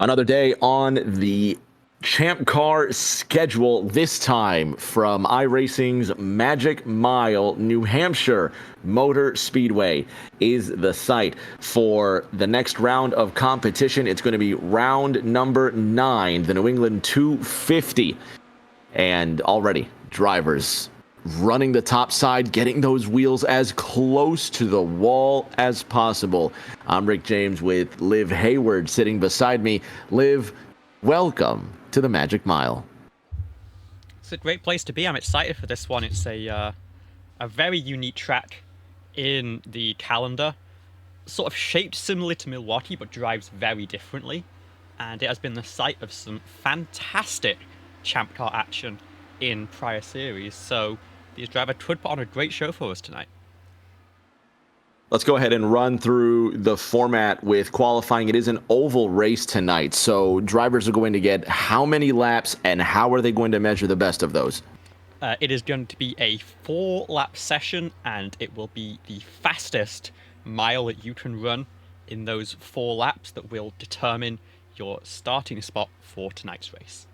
Another day on the Champ Car schedule, this time from iRacing's Magic Mile. New Hampshire Motor Speedway is the site for the next round of competition. It's going to be round number 9, the New England 250. And already, drivers running the top side, getting those wheels as close to the wall as possible. I'm Rick James with Liv Hayward sitting beside me. Liv, welcome to the Magic Mile. It's a great place to be. I'm excited for this one. It's a very unique track in the calendar, sort of shaped similarly to Milwaukee, but drives very differently. And it has been the site of some fantastic Champ Car action in prior series. So these drivers could put on a great show for us tonight. Let's go ahead and run through the format with qualifying. It is an oval race tonight, so drivers are going to get how many laps, and how are they going to measure the best of those? It is going to be a 4-lap session, and it will be the fastest mile that you can run in those 4 laps that will determine your starting spot for tonight's race.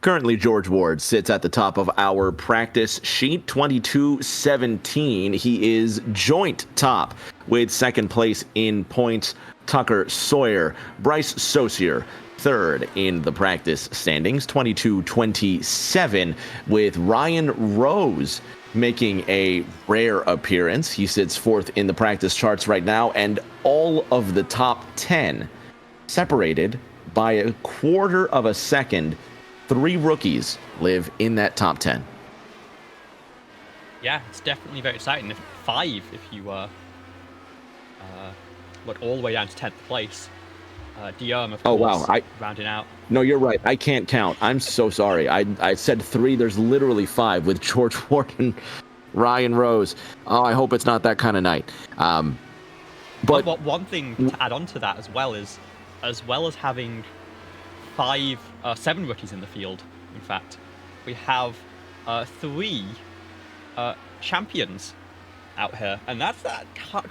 Currently, George Ward sits at the top of our practice sheet, 22-17. He is joint top with second place in points, Tucker Sawyer. Bryce Saucier, third in the practice standings, 22-27, with Ryan Rose making a rare appearance. He sits fourth in the practice charts right now, and all of the top 10 separated by a quarter of a second. 3 rookies live in that top 10. Yeah, it's definitely very exciting. 5 if you look all the way down to 10th place. Diarm, of course, rounding out. No, you're right. I can't count. I'm so sorry. I said 3. There's literally 5 with George Ward and Ryan Rose. Oh, I hope it's not that kind of night. But one thing to add on to that as well as having 7 rookies in the field, in fact, we have 3 champions out here, and that's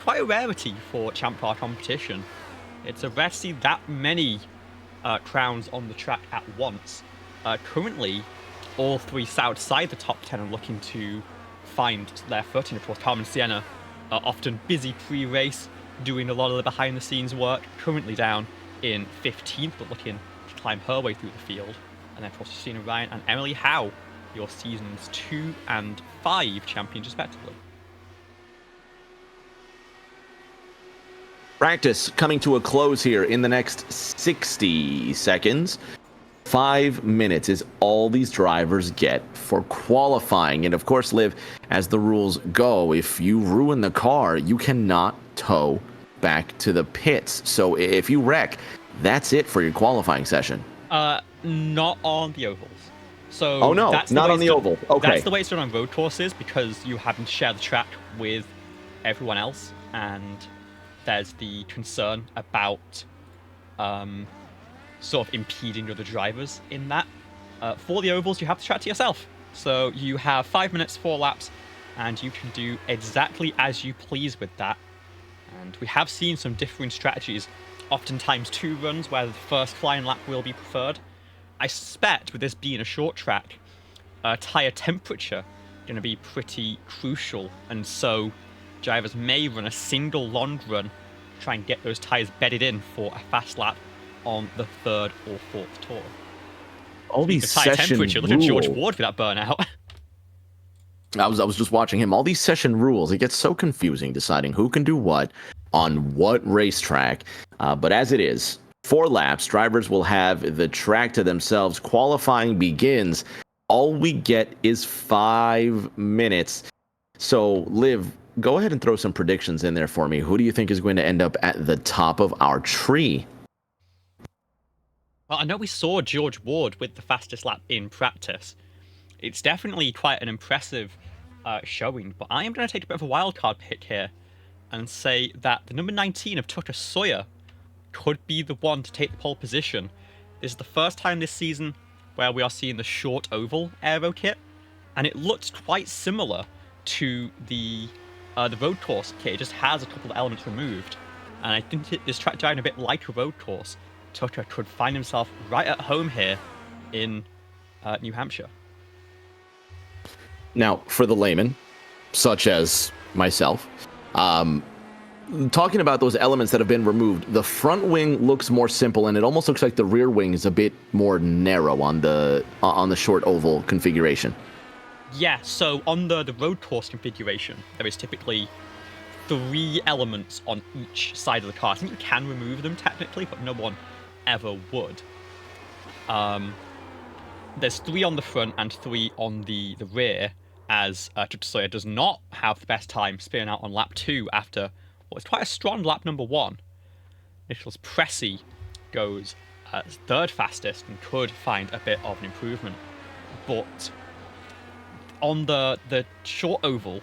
quite a rarity for Champ Car competition. It's a rare to see that many crowns on the track at once. Currently, all 3 outside the top 10 are looking to find their footing. Of course, Carmen Sienna are often busy pre-race, doing a lot of the behind-the-scenes work, currently down in 15th, but looking climb her way through the field. And then, of course, Christina Ryan and Emily Howe, your seasons 2 and 5 champions, respectively. Practice coming to a close here in the next 60 seconds. 5 minutes is all these drivers get for qualifying. And of course, Liv, as the rules go, if you ruin the car, you cannot tow back to the pits. So if you wreck, that's it for your qualifying session. Not on the ovals. So oh no, not on the oval. Okay. That's the way it's done on road courses, because you happen to share the track with everyone else, and there's the concern about sort of impeding other drivers in that. For the ovals, you have the track to yourself. So you have 5 minutes, 4 laps, and you can do exactly as you please with that. And we have seen some differing strategies. Oftentimes 2 runs where the first flying lap will be preferred. I suspect with this being a short track, tyre temperature going to be pretty crucial, and so drivers may run a single long run, try and get those tyres bedded in for a fast lap on the 3rd or 4th tour. All these session temperature, look at George Ward for that burnout. I was just watching him. All these session rules, it gets so confusing deciding who can do what on what racetrack. But as it is, 4 laps, drivers will have the track to themselves. Qualifying begins. All we get is 5 minutes. So, Liv, go ahead and throw some predictions in there for me. Who do you think is going to end up at the top of our tree? Well, I know we saw George Ward with the fastest lap in practice. It's definitely quite an impressive showing, but I am going to take a bit of a wildcard pick here and say that the number 19 of Tucker Sawyer could be the one to take the pole position. This is the first time this season where we are seeing the short oval aero kit, and it looks quite similar to the road course kit. It just has a couple of elements removed. And I think this track driving a bit like a road course, Tucker could find himself right at home here in New Hampshire. Now, for the layman, such as myself, talking about those elements that have been removed, the front wing looks more simple, and it almost looks like the rear wing is a bit more narrow on the short oval configuration. Yeah, so on the road course configuration, there is typically 3 elements on each side of the car. I think you can remove them technically, but no one ever would. There's 3 on the front and 3 on the rear, as Sawyer does not have the best time spearing out on lap 2 after what was quite a strong lap number 1. Nicholas Pressey goes 3rd fastest and could find a bit of an improvement. But on the short oval,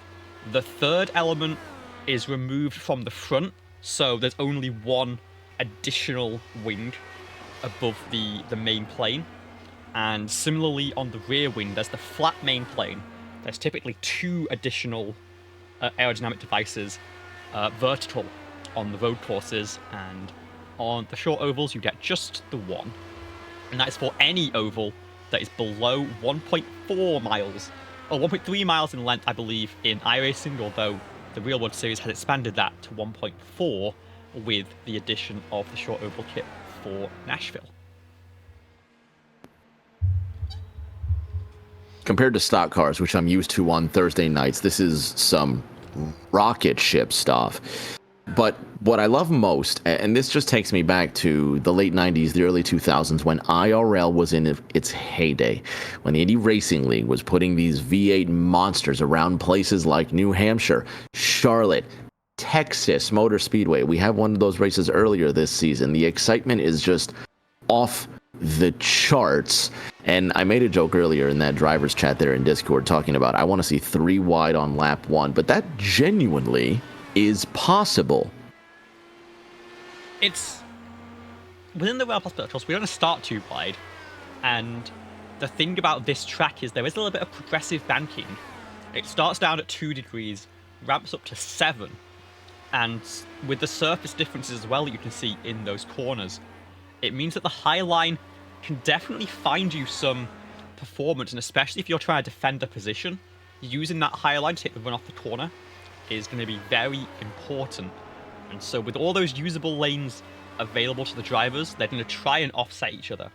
the 3rd element is removed from the front, so there's only 1 additional wing above the main plane. And similarly on the rear wing, there's the flat main plane. There's typically 2 additional aerodynamic devices vertical on the road courses, and on the short ovals you get just the 1. And that is for any oval that is below 1.4 miles, or 1.3 miles in length, I believe, in iRacing, although the Real World Series has expanded that to 1.4 with the addition of the short oval kit for Nashville. Compared to stock cars, which I'm used to on Thursday nights, this is some rocket ship stuff. But what I love most, and this just takes me back to the late 90s, the early 2000s, when IRL was in its heyday, when the Indy Racing League was putting these V8 monsters around places like New Hampshire, Charlotte, Texas Motor Speedway. We had one of those races earlier this season. The excitement is just off the charts. And I made a joke earlier in that driver's chat there in Discord talking about I want to see 3 wide on lap 1, but that genuinely is possible. It's within the rail possibility. We don't start 2 wide, and the thing about this track is there is a little bit of progressive banking. It starts down at 2 degrees, ramps up to 7, and with the surface differences as well that you can see in those corners, it means that the high line can definitely find you some performance, and especially if you're trying to defend a position, using that high line to take the run off the corner is going to be very important. And so with all those usable lanes available to the drivers, they're going to try and offset each other,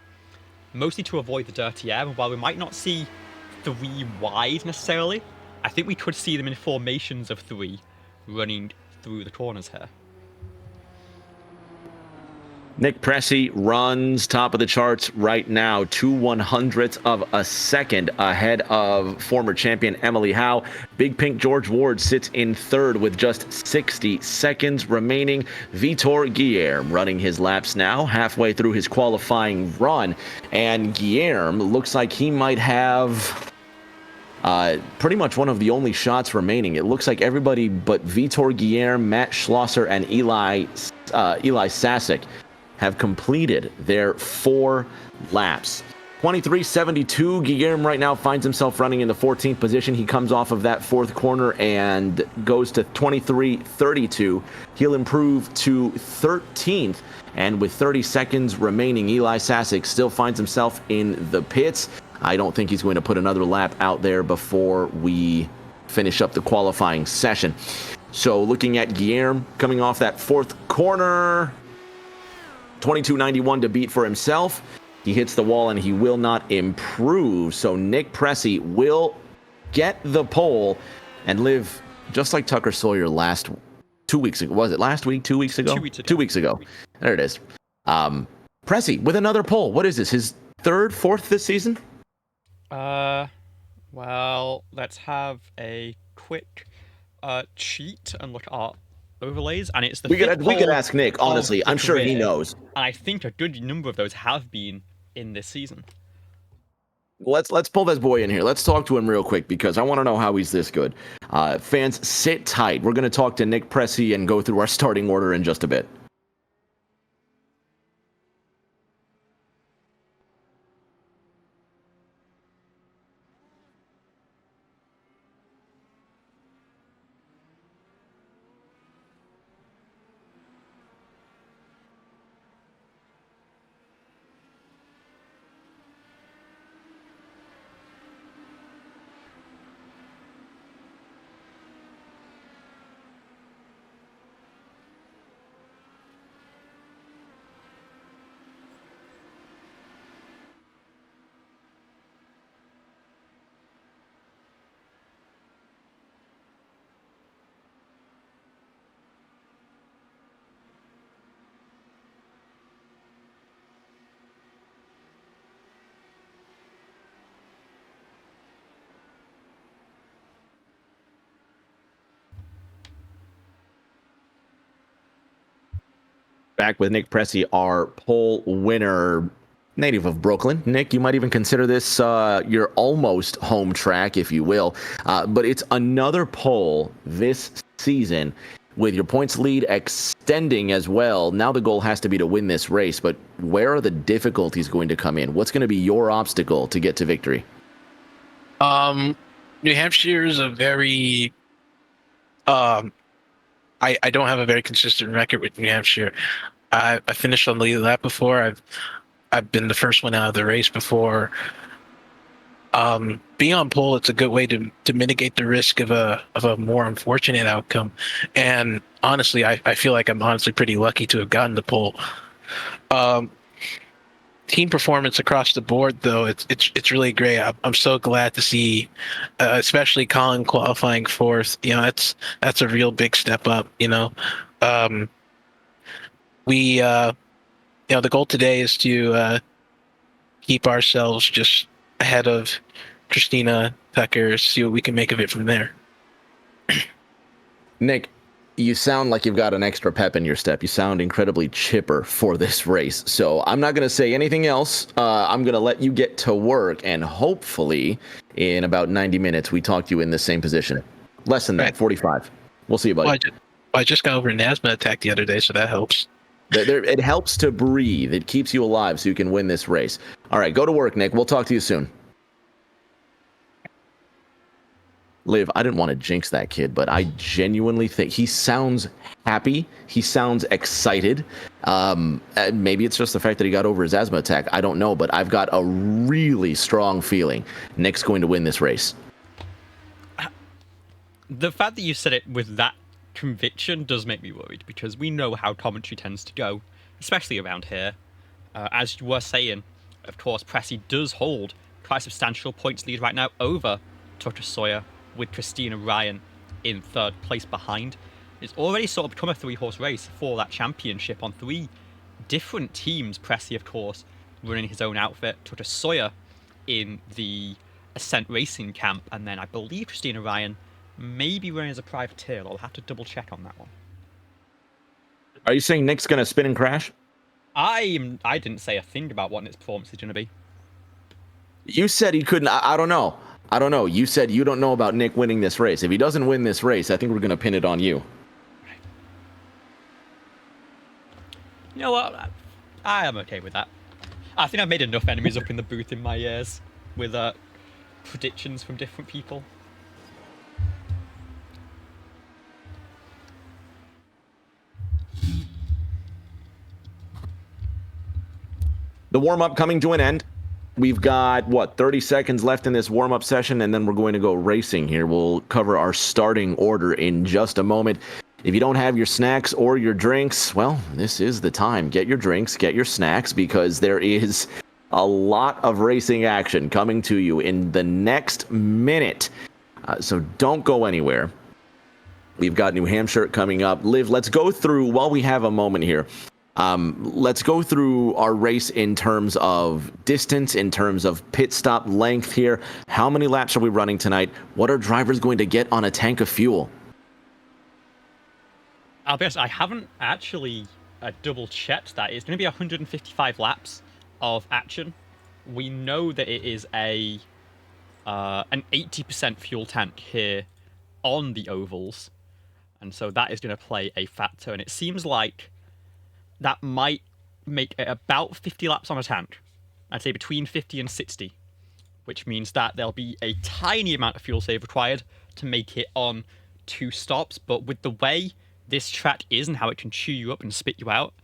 mostly to avoid the dirty air. And while we might not see 3 wide necessarily, I think we could see them in formations of 3 running through the corners here. Nick Pressey runs top of the charts right now, 2/100ths of a second ahead of former champion Emily Howe. Big Pink George Ward sits in 3rd with just 60 seconds remaining. Vitor Guillerme running his laps now, halfway through his qualifying run. And Guillerme looks like he might have pretty much one of the only shots remaining. It looks like everybody but Vitor Guillerme, Matt Schlosser, and Eli Sasek have completed their 4 laps. 23.72, Guillerme right now finds himself running in the 14th position. He comes off of that 4th corner and goes to 23.32. He'll improve to 13th, and with 30 seconds remaining, Eli Sasek still finds himself in the pits. I don't think he's going to put another lap out there before we finish up the qualifying session. So looking at Guillerme coming off that 4th corner, 22.91 to beat for himself. He hits the wall and he will not improve. So Nick Pressey will get the pole and live just like Tucker Sawyer 2 weeks ago. Was it last week? 2 weeks ago? 2 weeks ago. 2 weeks ago. There it is. Pressey with another pole. What is this? His 3rd, 4th this season? Well, let's have a quick cheat and look at our overlays, and it's the we could ask Nick, honestly. I'm sure he knows. And I think a good number of those have been in this season. Let's pull this boy in here. Let's talk to him real quick because I want to know how he's this good. Fans, sit tight. We're going to talk to Nick Pressey and go through our starting order in just a bit. Back with Nick Pressey, our pole winner, native of Brooklyn. Nick, you might even consider this your almost home track, if you will. But it's another pole this season with your points lead extending as well. Now the goal has to be to win this race, but where are the difficulties going to come in? What's going to be your obstacle to get to victory? New Hampshire is a very I don't have a very consistent record with New Hampshire. I finished on the lead lap before. I've been the first one out of the race before. Being on pole, it's a good way to mitigate the risk of a more unfortunate outcome. And honestly, I feel like I'm honestly pretty lucky to have gotten the pole. Team performance across the board, though, it's really great. I'm so glad to see, especially Colin qualifying fourth. You know, that's a real big step up. You know, the goal today is to keep ourselves just ahead of Christina Tucker. See what we can make of it from there. Nick, you sound like you've got an extra pep in your step. You sound incredibly chipper for this race. So I'm not going to say anything else. I'm going to let you get to work, and hopefully in about 90 minutes we talk to you in the same position. Less than that, 45. We'll see you, buddy. Well, I just got over an asthma attack the other day, so that helps. It helps to breathe. It keeps you alive so you can win this race. All right, go to work, Nick. We'll talk to you soon. Liv, I didn't want to jinx that kid, but I genuinely think he sounds happy. He sounds excited. Maybe it's just the fact that he got over his asthma attack. I don't know, but I've got a really strong feeling Nick's going to win this race. The fact that you said it with that conviction does make me worried, because we know how commentary tends to go, especially around here. As you were saying, of course, Pressey does hold quite a substantial points lead right now over Tucker Sawyer, with Christina Ryan in third place behind. It's already sort of become a three-horse race for that championship on three different teams. Pressey, of course, running his own outfit, Tucker Sawyer in the Ascent Racing camp, and then I believe Christina Ryan may be running as a privateer. I'll have to double check on that one. Are you saying Nick's going to spin and crash? I didn't say a thing about what Nick's performance is going to be. You said he couldn't. I don't know. You said you don't know about Nick winning this race. If he doesn't win this race, I think we're going to pin it on you. You know what? I am okay with that. I think I've made enough enemies up in the booth in my years with predictions from different people. The warm-up coming to an end. We've got, 30 seconds left in this warm-up session, and then we're going to go racing here. We'll cover our starting order in just a moment. If you don't have your snacks or your drinks, well, this is the time. Get your drinks, get your snacks, because there is a lot of racing action coming to you in the next minute. So don't go anywhere. We've got New Hampshire coming up. Liv, let's go through, while we have a moment here, let's go through our race in terms of distance, in terms of pit stop length here. How many laps are we running tonight? What are drivers going to get on a tank of fuel? I'll be honest, I haven't actually double checked that. It's going to be 155 laps of action. We know that it is an 80% fuel tank here on the ovals, and so that is going to play a factor, and it seems like that might make it about 50 laps on a tank. I'd say between 50 and 60, which means that there'll be a tiny amount of fuel save required to make it on 2 stops. But with the way this track is and how it can chew you up and spit you out,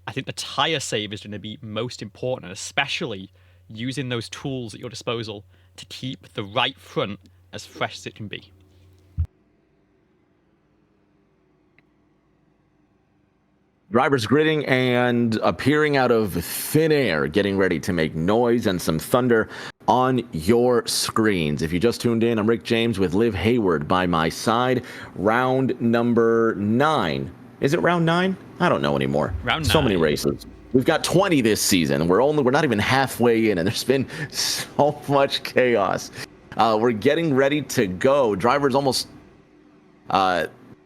I think the tyre save is going to be most important, especially using those tools at your disposal to keep the right front as fresh as it can be. Drivers gritting and appearing out of thin air, getting ready to make noise and some thunder on your screens. If you just tuned in, I'm Rick James with Liv Hayward by my side. Round number 9. Is it round 9? I don't know anymore. Round 9. So many races. We've got 20 this season. We're not even halfway in, and there's been so much chaos. We're getting ready to go. Drivers almost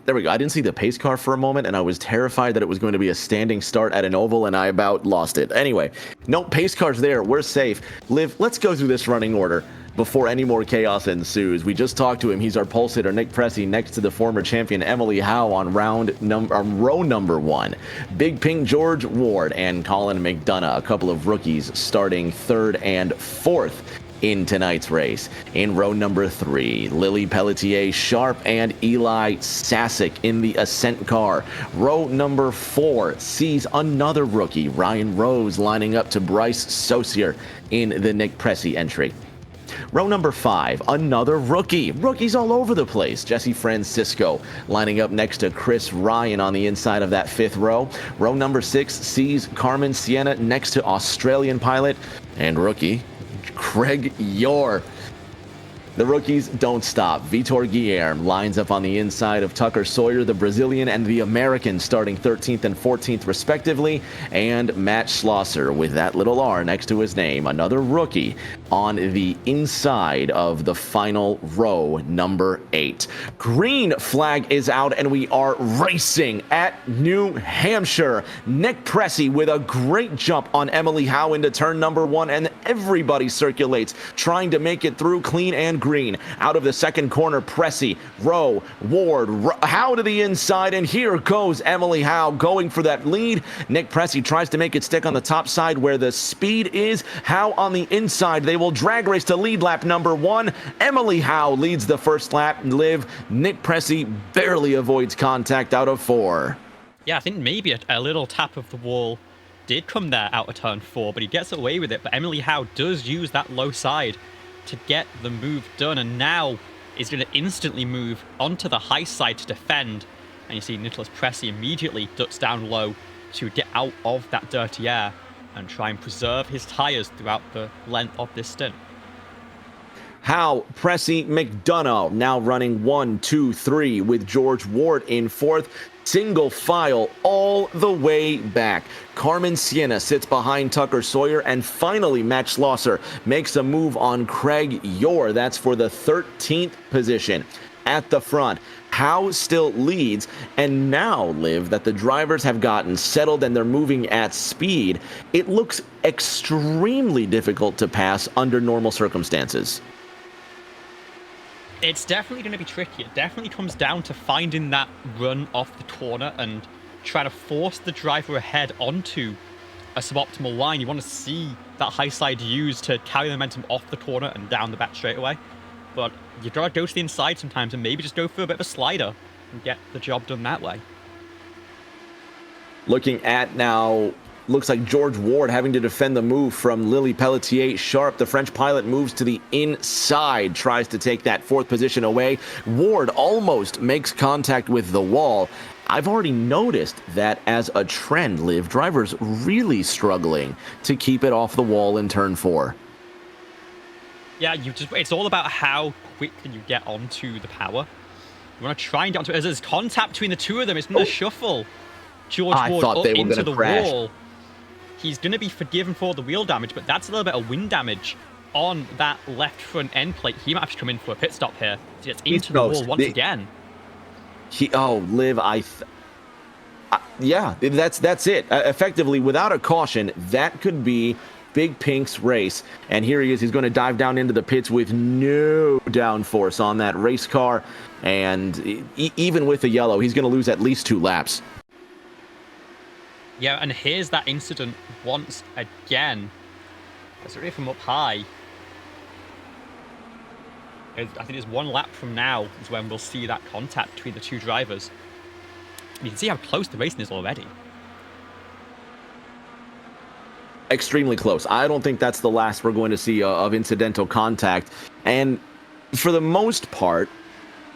There we go. I didn't see the pace car for a moment, and I was terrified that it was going to be a standing start at an oval, and I about lost it. Anyway, no pace car's there. We're safe. Liv, let's go through this running order before any more chaos ensues. We just talked to him. He's our pulse hitter, Nick Pressey, next to the former champion Emily Howe on row number 1. Big Pink George Ward and Colin McDonough, a couple of rookies starting 3rd and 4th in tonight's race. In row number 3, Lily Pelletier Sharp and Eli Sasick in the Ascent car. Row number 4 sees another rookie, Ryan Rose, lining up to Bryce Saucier in the Nick Pressey entry. Row number 5, another rookie. Rookies all over the place. Jesse Francisco lining up next to Chris Ryan on the inside of that 5th row. Row number 6 sees Carmen Sienna next to Australian pilot and rookie Craig Yore. The rookies don't stop. Vitor Guilherme lines up on the inside of Tucker Sawyer, the Brazilian and the American, starting 13th and 14th respectively, and Matt Schlosser with that little R next to his name, another rookie, on the inside of the final row, number 8. Green flag is out, and we are racing at New Hampshire. Nick Pressey with a great jump on Emily Howe into turn number 1, and everybody circulates, trying to make it through clean and green. Out of the second corner, Pressey, Rowe, Ward, Howe to the inside, and here goes Emily Howe going for that lead. Nick Pressey tries to make it stick on the top side where the speed is. Howe on the inside. They will drag race to lead lap number 1. Emily Howe leads the first lap. Liv, Nick Pressey barely avoids contact out of 4. Yeah, I think maybe a little tap of the wall did come there out of turn 4, but he gets away with it. But Emily Howe does use that low side to get the move done, and now is going to instantly move onto the high side to defend. And you see Nicholas Pressey immediately ducks down low to get out of that dirty air and try and preserve his tyres throughout the length of this stint. Howe, Pressey, McDonough now running 1, 2, 3 with George Ward in 4th. Single file all the way back. Carmen Sienna sits behind Tucker Sawyer, and finally Matt Schlosser makes a move on Craig Yore. That's for the 13th position. At the front, Howe still leads, and now, Liv, that the drivers have gotten settled and they're moving at speed, it looks extremely difficult to pass under normal circumstances. It's definitely going to be tricky. It definitely comes down to finding that run off the corner and trying to force the driver ahead onto a suboptimal line. You want to see that high side used to carry the momentum off the corner and down the back straightaway. But you've got to go to the inside sometimes and maybe just go for a bit of a slider and get the job done that way. Looking at now, looks like George Ward having to defend the move from Lily Pelletier Sharp. The French pilot moves to the inside, tries to take that 4th position away. Ward almost makes contact with the wall. I've already noticed that as a trend, Liv, drivers really struggling to keep it off the wall in turn 4. Yeah, it's all about how quick can you get onto the power. You want to try and get onto it. As there's contact between the two of them, it's going to shuffle George Ward up into the wall. He's going to be forgiven for the wheel damage, but that's a little bit of wind damage on that left front end plate. He might have to come in for a pit stop here. He gets into the wall once again. Liv, yeah, that's it. Effectively, without a caution, that could be Big Pink's race. And here he is. He's going to dive down into the pits with no downforce on that race car. And even with the yellow, he's going to lose at least 2 laps. Yeah, and here's that incident once again. That's really from up high. I think it's 1 lap from now is when we'll see that contact between the two drivers. You can see how close the racing is already. Extremely close. I don't think that's the last we're going to see of incidental contact. And for the most part,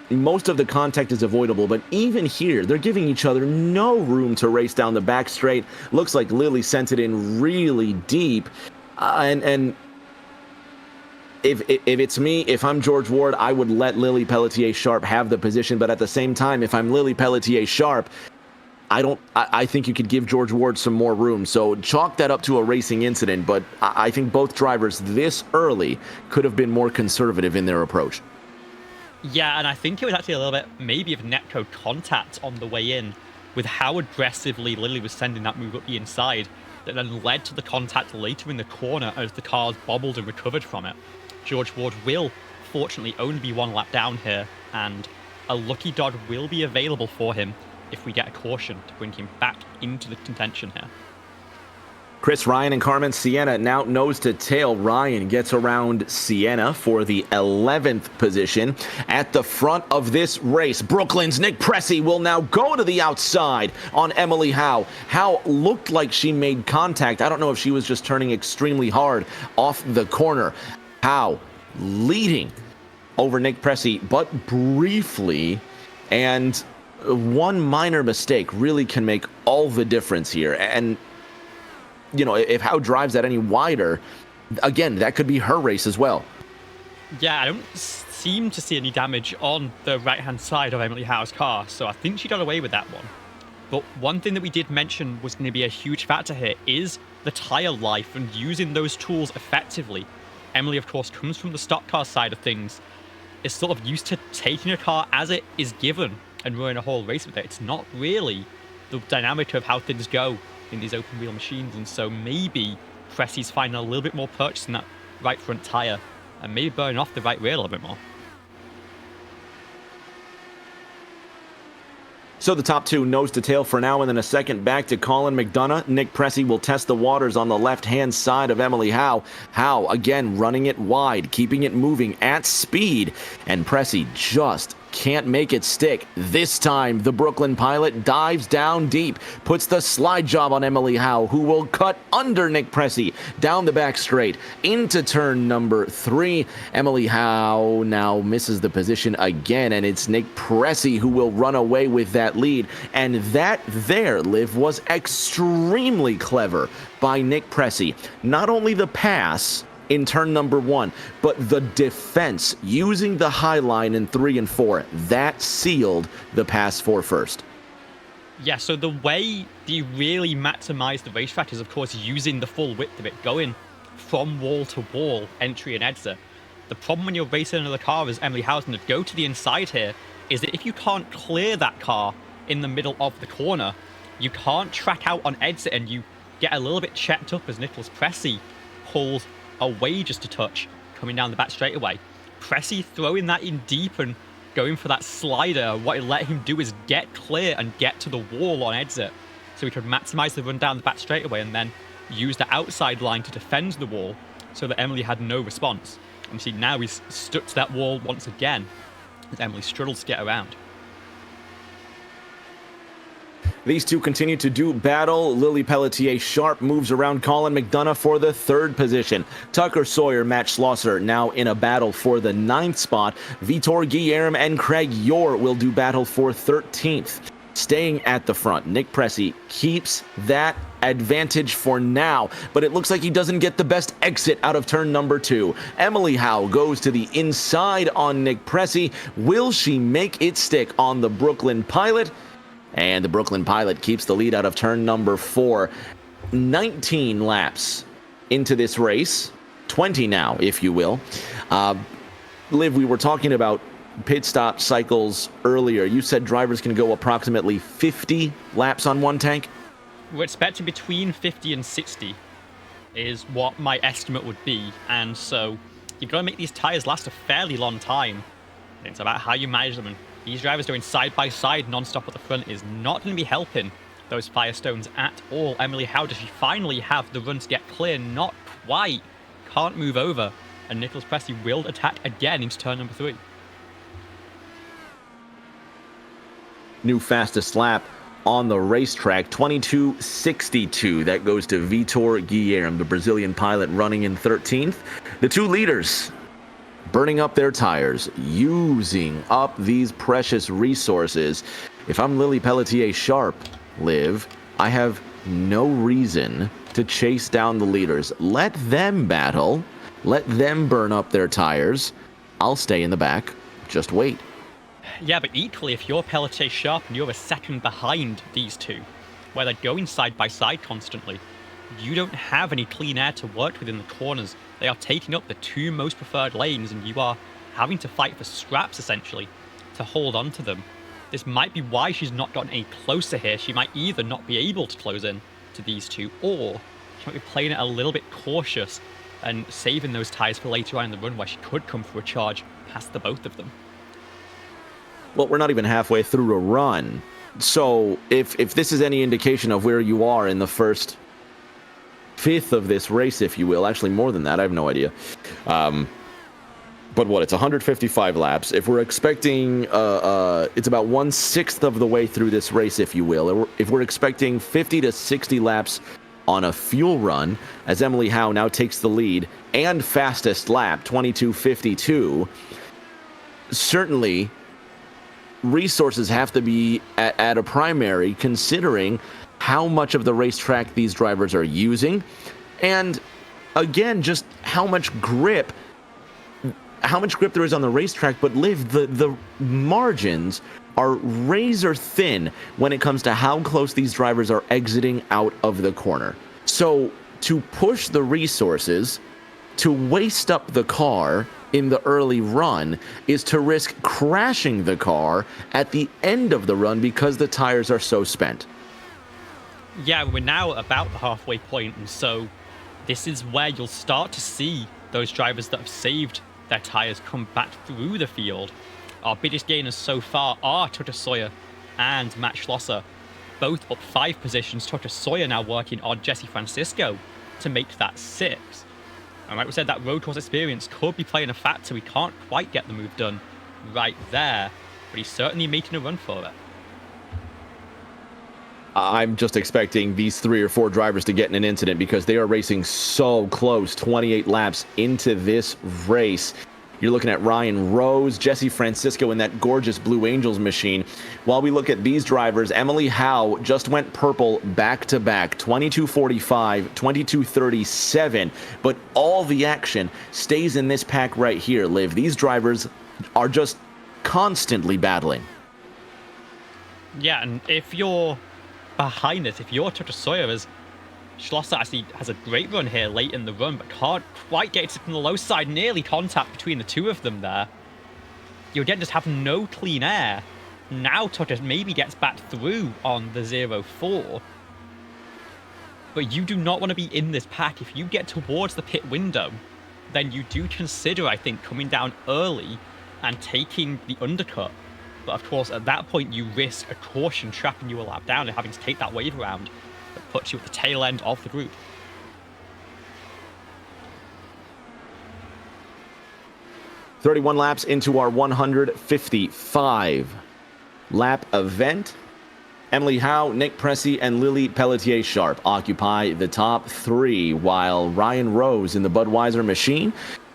most of the contact is avoidable, but even here, they're giving each other no room to race down the back straight. Looks like Lily sent it in really deep. And if it's me, if I'm George Ward, I would let Lily Pelletier Sharp have the position. But at the same time, if I'm Lily Pelletier Sharp, I think you could give George Ward some more room. So chalk that up to a racing incident, but I think both drivers this early could have been more conservative in their approach. Yeah, and I think it was actually a little bit maybe of netcode contact on the way in with how aggressively Lily was sending that move up the inside that then led to the contact later in the corner as the cars bobbled and recovered from it. George Ward will, fortunately, only be one lap down here, and a lucky dodge will be available for him if we get a caution to bring him back into the contention here. Chris Ryan and Carmen Sienna now nose to tail. Ryan gets around Sienna for the 11th position. At the front of this race, Brooklyn's Nick Pressey will now go to the outside on Emily Howe. Howe looked like she made contact. I don't know if she was just turning extremely hard off the corner. Howe leading over Nick Pressey, but briefly, and one minor mistake really can make all the difference here. And you know, if Howe drives that any wider, again, that could be her race as well. Yeah, I don't seem to see any damage on the right-hand side of Emily Howe's car, so I think she got away with that one. But one thing that we did mention was going to be a huge factor here is the tyre life and using those tools effectively. Emily, of course, comes from the stock car side of things, is sort of used to taking a car as it is given and running a whole race with it. It's not really the dynamic of how things go in these open wheel machines, and so maybe Pressey's finding a little bit more purchase in that right front tyre and maybe burning off the right rear a little bit more. So the top two nose to tail for now, and then a second back to Colin McDonough. Nick Pressey will test the waters on the left-hand side of Emily Howe. Howe, again, running it wide, keeping it moving at speed, and Pressey just can't make it stick. This time, the Brooklyn pilot dives down deep, puts the slide job on Emily Howe, who will cut under Nick Pressey down the back straight into turn number 3. Emily Howe now misses the position again, and it's Nick Pressey who will run away with that lead. And that there, Liv, was extremely clever by Nick Pressey. Not only the pass in turn number 1, but the defense using the high line in 3 and 4, that sealed the pass for first. Yeah, so the way you really maximize the racetrack is, of course, using the full width of it, going from wall to wall, entry and exit. The problem when you're racing another car, as Emily Howe's going to go to the inside here, is that if you can't clear that car in the middle of the corner, you can't track out on exit, and you get a little bit checked up as Nicholas Pressey pulls away just a touch, coming down the back straightaway. Pressey throwing that in deep and going for that slider. What it let him do is get clear and get to the wall on exit, so he could maximize the run down the back straightaway and then use the outside line to defend the wall so that Emily had no response. And see, now he's stuck to that wall once again as Emily struggles to get around. These two continue to do battle. Lily Pelletier-Sharp moves around Colin McDonough for the 3rd position. Tucker Sawyer, Matt Schlosser now in a battle for the 9th spot. Vitor Guillermo and Craig Yor will do battle for 13th. Staying at the front, Nick Pressey keeps that advantage for now, but it looks like he doesn't get the best exit out of turn number 2. Emily Howe goes to the inside on Nick Pressey. Will she make it stick on the Brooklyn pilot? And the Brooklyn pilot keeps the lead out of turn number 4. 19 laps into this race. 20 now, if you will. Liv, we were talking about pit stop cycles earlier. You said drivers can go approximately 50 laps on one tank? We're expecting between 50 and 60 is what my estimate would be. And so you've got to make these tyres last a fairly long time. It's about how you manage them, and these drivers doing side-by-side non-stop at the front is not going to be helping those Firestones at all. Emily Howe, does she finally have the run to get clear? Not quite. Can't move over. And Nicholas Pressey will attack again into turn number 3. New fastest lap on the racetrack, 22.62. That goes to Vitor Guillermo, the Brazilian pilot, running in 13th. The two leaders burning up their tires, using up these precious resources. If I'm Lily Pelletier-Sharp, Liv, I have no reason to chase down the leaders. Let them battle. Let them burn up their tires. I'll stay in the back. Just wait. Yeah, but equally, if you're Pelletier-Sharp and you're a second behind these two, where they're going side by side constantly, you don't have any clean air to work with in the corners. They are taking up the 2 most preferred lanes, and you are having to fight for scraps, essentially, to hold on to them. This might be why she's not gotten any closer here. She might either not be able to close in to these two, or she might be playing it a little bit cautious and saving those tires for later on in the run where she could come for a charge past the both of them. Well, we're not even halfway through a run. So if this is any indication of where you are in the first fifth of this race, if you will, actually more than that, I have no idea. But what, it's 155 laps. If we're expecting, it's about 1/6 of the way through this race, if you will. If we're expecting 50 to 60 laps on a fuel run, as Emily Howe now takes the lead, and fastest lap, 22:52, certainly resources have to be at a primary, considering how much of the racetrack these drivers are using, and again, just how much grip there is on the racetrack. But Liv, the margins are razor thin when it comes to how close these drivers are exiting out of the corner. So to push the resources, to waste up the car in the early run, is to risk crashing the car at the end of the run because the tires are so spent. Yeah, we're now about the halfway point, and so this is where you'll start to see those drivers that have saved their tires come back through the field. Our biggest gainers so far are Tucker Sawyer and Matt Schlosser, both up 5 positions. Tucker Sawyer now working on Jesse Francisco to make that 6. And like we said, that road course experience could be playing a factor. We can't quite get the move done right there, but he's certainly making a run for it. I'm just expecting these 3 or 4 drivers to get in an incident because they are racing so close, 28 laps into this race. You're looking at Ryan Rose, Jesse Francisco in that gorgeous Blue Angels machine. While we look at these drivers, Emily Howe just went purple back-to-back, 22:45, 22:37. But all the action stays in this pack right here, Liv. These drivers are just constantly battling. Yeah, and if you're behind it, if you're Tucker Sawyer, as Schlosser actually has a great run here late in the run, but can't quite get it from the low side, nearly contact between the two of them there. You again just have no clean air. Now Tucker maybe gets back through on the 0-4. But you do not want to be in this pack. If you get towards the pit window, then you do consider, I think, coming down early and taking the undercut. But of course, at that point, you risk a caution trapping you a lap down and having to take that wave around that puts you at the tail end of the group. "31 laps into our 155 lap event. Emily Howe, Nick Pressey, and Lily Pelletier-Sharp occupy the top 3, while Ryan Rose in the Budweiser machine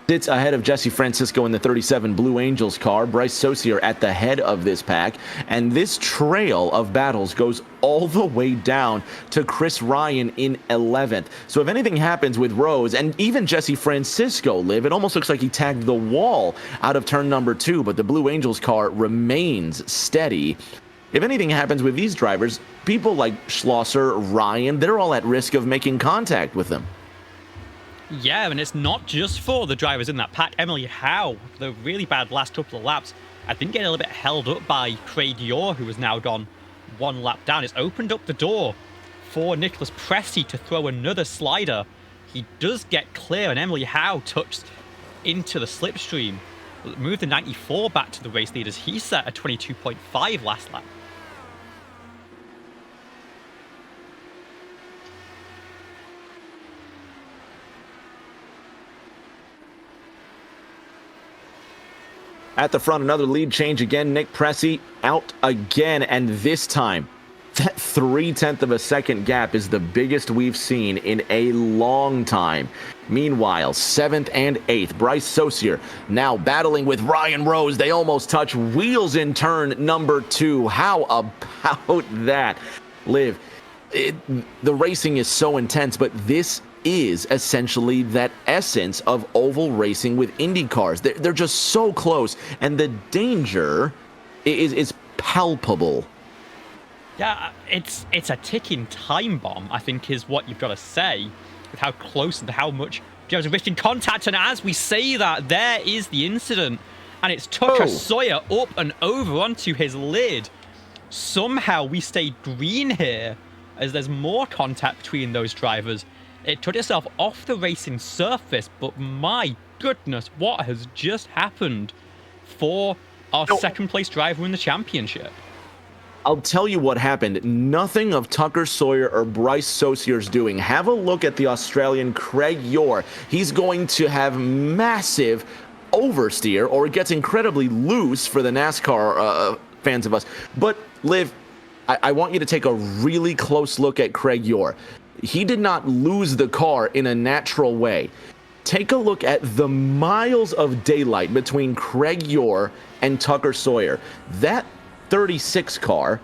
sits ahead of Jesse Francisco in the 37 Blue Angels car. Bryce Saucier at the head of this pack, and this trail of battles goes all the way down to Chris Ryan in 11th. So if anything happens with Rose and even Jesse Francisco, Liv, it almost looks like he tagged the wall out of turn number 2, but the Blue Angels car remains steady. If anything happens with these drivers, people like Schlosser, Ryan, they're all at risk of making contact with them. Yeah, and it's not just for the drivers in that pack. Emily Howe, the really bad last couple of laps, I think getting a little bit held up by Craig Yor, who has now gone 1 lap down. It's opened up the door for Nicholas Pressey to throw another slider. He does get clear, and Emily Howe touched into the slipstream. Moved the 94 back to the race leaders. He set a 22.5 last lap. At the front, another lead change again. Nick Pressey out again, and this time, that 0.3 of a second gap is the biggest we've seen in a long time. Meanwhile, 7th and 8th, Bryce Saucier now battling with Ryan Rose. They almost touch wheels in turn number 2. How about that? Liv, the racing is so intense, but this is essentially that essence of oval racing with Indy cars. They're just so close, and the danger is palpable. Yeah, it's a ticking time bomb, I think, is what you've got to say, with how close and how much drivers are risking contact. And as we say that, there is the incident. and it's Tucker Oh. Sawyer up and over onto his lid. Somehow we stayed green here, as there's more contact between those drivers. It took itself off the racing surface, but my goodness, what has just happened for our second place driver in the championship? I'll tell you what happened. Nothing of Tucker Sawyer or Bryce Saucier's doing. Have a look at the Australian Craig Yor. He's going to have massive oversteer, or it gets incredibly loose for the NASCAR fans of us. But, Liv, I want you to take a really close look at Craig Yor. He did not lose the car in a natural way. Take a look at the miles of daylight between Craig Yor and Tucker Sawyer. That 36 car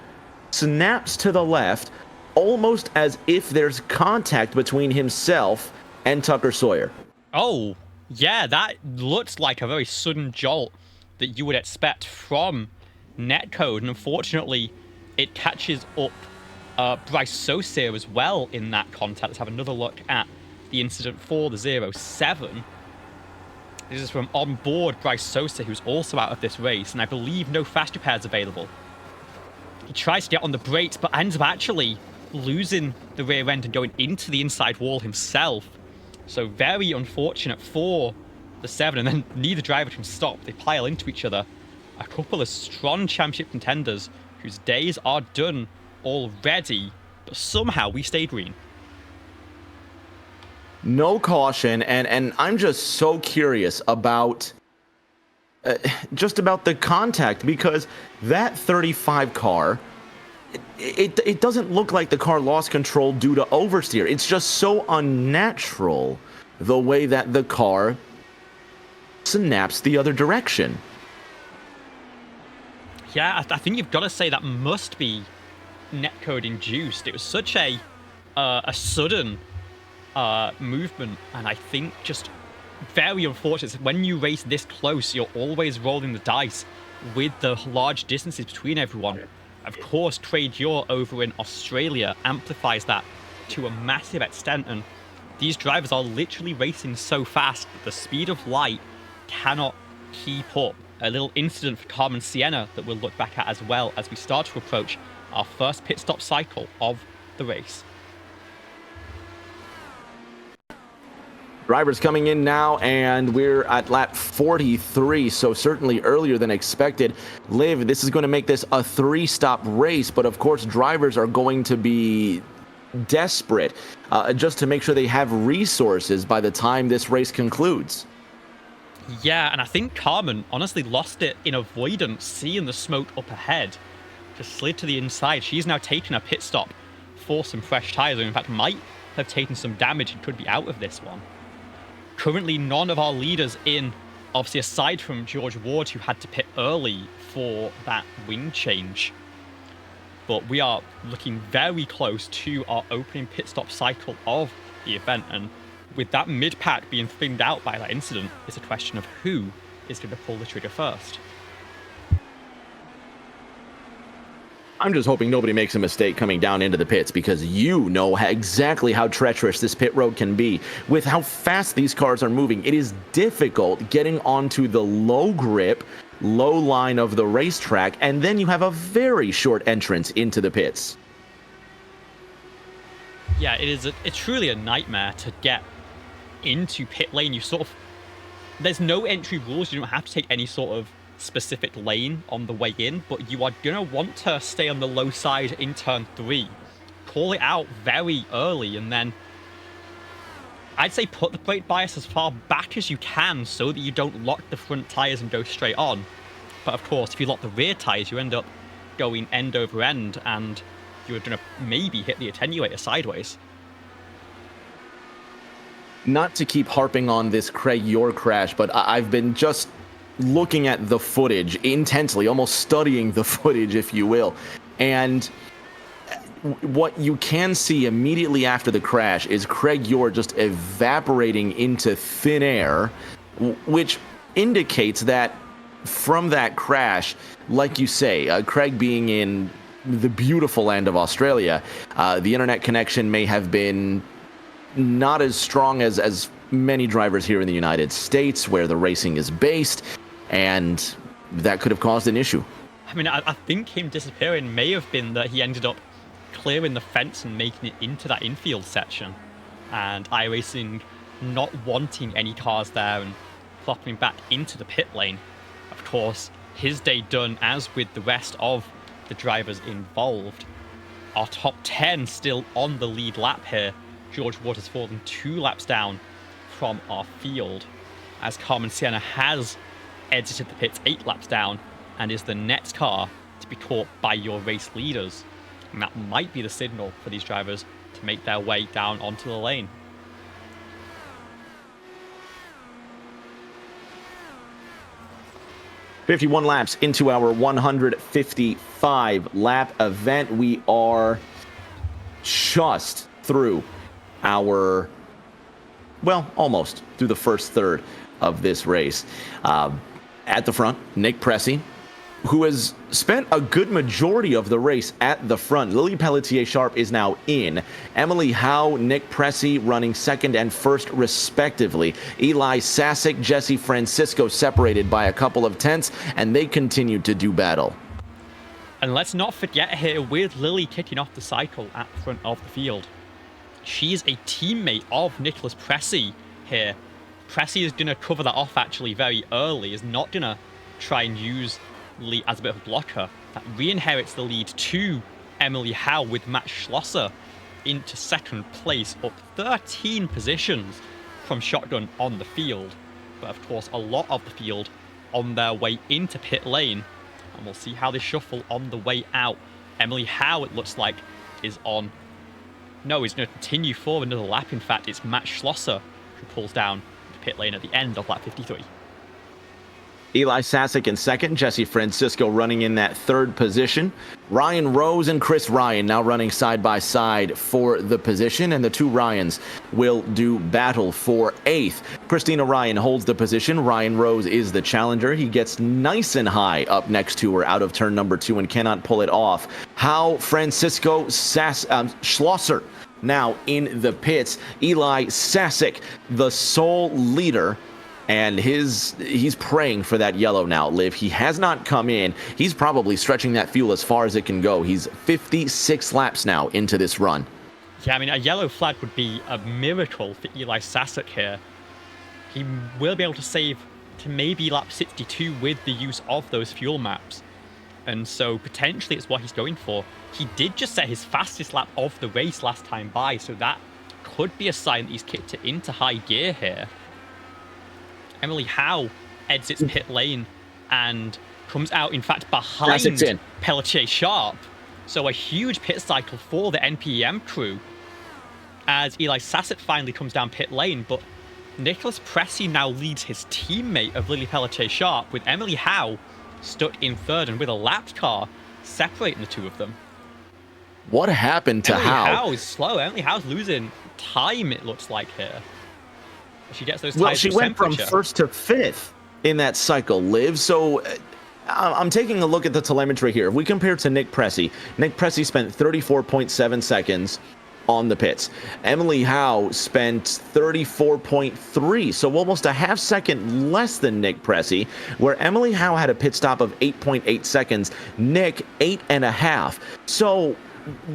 snaps to the left almost as if there's contact between himself and Tucker Sawyer. Oh, yeah, that looks like a very sudden jolt that you would expect from netcode, and unfortunately it catches up Bryce Saucier as well in that contact. Let's have another look at the incident for the 07. This is from on board Bryce Saucier, who's also out of this race, and I believe no fast repairs available. He tries to get on the brakes, but ends up actually losing the rear end and going into the inside wall himself. So very unfortunate for the 7, and then neither driver can stop. They pile into each other. A couple of strong championship contenders whose days are done already, but somehow we stay green. No caution, and I'm just so curious about just about the contact, because that 35 car, it doesn't look like the car lost control due to oversteer. It's just so unnatural the way that the car snaps the other direction. Yeah, I think you've got to say that must be netcode induced. It was such a sudden movement, and I think just very unfortunate. When you race this close, you're always rolling the dice with the large distances between everyone. Of course, Craig Yor over in Australia amplifies that to a massive extent, and these drivers are literally racing so fast that the speed of light cannot keep up. A little incident for Carmen Sienna that we'll look back at as well as we start to approach our first pit stop cycle of the race. Drivers coming in now, and we're at lap 43, so certainly earlier than expected. Liv, this is going to make this a 3-stop race, but of course drivers are going to be desperate just to make sure they have resources by the time this race concludes. Yeah, and I think Carmen honestly lost it in avoidance, seeing the smoke up ahead. Just slid to the inside. She's now taken a pit stop for some fresh tires, or in fact might have taken some damage and could be out of this one. Currently, none of our leaders in, obviously aside from George Ward, who had to pit early for that wing change. But we are looking very close to our opening pit stop cycle of the event, and with that mid-pack being thinned out by that incident, it's a question of who is going to pull the trigger first. I'm just hoping nobody makes a mistake coming down into the pits, because you know exactly how treacherous this pit road can be. With how fast these cars are moving, it is difficult getting onto the low grip, low line of the racetrack, and then you have a very short entrance into the pits. Yeah, it's truly a nightmare to get into pit lane. There's no entry rules. You don't have to take any sort of specific lane on the way in, but you are gonna want to stay on the low side in turn 3. Call it out very early, and then I'd say put the brake bias as far back as you can so that you don't lock the front tires and go straight on. But of course, if you lock the rear tires, you end up going end over end, and you're gonna maybe hit the attenuator sideways. Not to keep harping on this Craig Yor crash, but I've been just looking at the footage intensely, almost studying the footage, if you will. And what you can see immediately after the crash is Craig Yor just evaporating into thin air, which indicates that from that crash, like you say, Craig being in the beautiful land of Australia, the internet connection may have been not as strong as many drivers here in the United States, where the racing is based. and that could have caused an issue. I mean, I think him disappearing may have been that he ended up clearing the fence and making it into that infield section, and iRacing not wanting any cars there and plopping back into the pit lane. Of course, his day done, as with the rest of the drivers involved. Our top 10 still on the lead lap here. George Ward has fallen 2 laps down from our field, as Carmen Sienna has exited the pits 8 laps down and is the next car to be caught by your race leaders. And that might be the signal for these drivers to make their way down onto the lane. "51 laps into our 155 lap event. We are just through our, well, almost through the first third of this race. At the front, Nick Pressey, who has spent a good majority of the race at the front. Lily Pelletier-Sharp is now in. Emily Howe, Nick Pressey running second and first respectively. Eli Sasick, Jesse Francisco separated by a couple of tenths, and they continue to do battle. And let's not forget here, with Lily kicking off the cycle at the front of the field, she's a teammate of Nicholas Pressey here. Pressey is going to cover that off actually very early, is not going to try and use Lee as a bit of a blocker. That re-inherits the lead to Emily Howe, with Matt Schlosser into second place, up 13 positions from shotgun on the field. But of course, a lot of the field on their way into pit lane, and we'll see how they shuffle on the way out. Emily Howe, it looks like, is on. No, he's going to continue for another lap. In fact, it's Matt Schlosser who pulls down the pit lane at the end of lap 53. Eli Sasick in second, Jesse Francisco running in that third position. Ryan Rose and Chris Ryan now running side by side for the position, and the two Ryans will do battle for eighth. Christina Ryan holds the position. Ryan Rose is the challenger. He gets nice and high up next to her out of turn number 2 and cannot pull it off. How Francisco Schlosser now in the pits. Eli Sasick, the sole leader, and he's praying for that yellow now, Liv. He has not come in. He's probably stretching that fuel as far as it can go. He's 56 laps now into this run. Yeah, I mean, a yellow flag would be a miracle for Eli Sasick here. He will be able to save to maybe lap 62 with the use of those fuel maps. And so potentially it's what he's going for. He did just set his fastest lap of the race last time by, so that could be a sign that he's kicked it into high gear here. Emily Howe exits pit lane and comes out, in fact, behind Pelletier-Sharp. So a huge pit cycle for the NPEM crew as Eli Sasick finally comes down pit lane. But Nicholas Pressey now leads his teammate of Lily Pelletier-Sharp, with Emily Howe stuck in third and with a lapped car separating the two of them. What happened to Howe? Emily Howe is slow. Emily Howe's losing time, it looks like, here. She gets those tires. Well, she went from first to fifth in that cycle, Liv. So I'm taking a look at the telemetry here. If we compare to Nick Pressey spent 34.7 seconds on the pits. Emily Howe spent 34.3, so almost a half second less than Nick Pressey, where Emily Howe had a pit stop of 8.8 seconds, Nick 8.5. So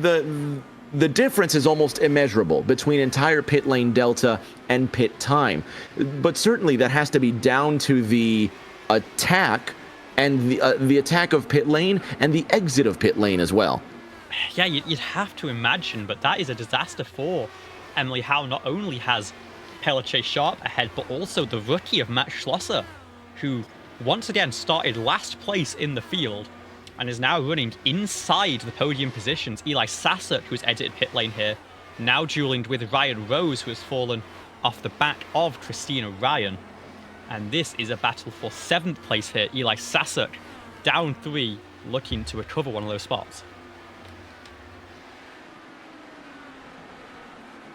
the difference is almost immeasurable between entire pit lane delta and pit time. But certainly that has to be down to the attack and the attack of pit lane and the exit of pit lane as well. Yeah, you'd have to imagine, but that is a disaster for Emily Howe. Not only has Pelletier-Sharp ahead, but also the rookie of Matt Schlosser, who once again started last place in the field and is now running inside the podium positions. Eli Sasick, who's exited pit lane here, now dueling with Ryan Rose, who has fallen off the back of Christina Ryan. And this is a battle for 7th place here. Eli Sasick down 3, looking to recover one of those spots.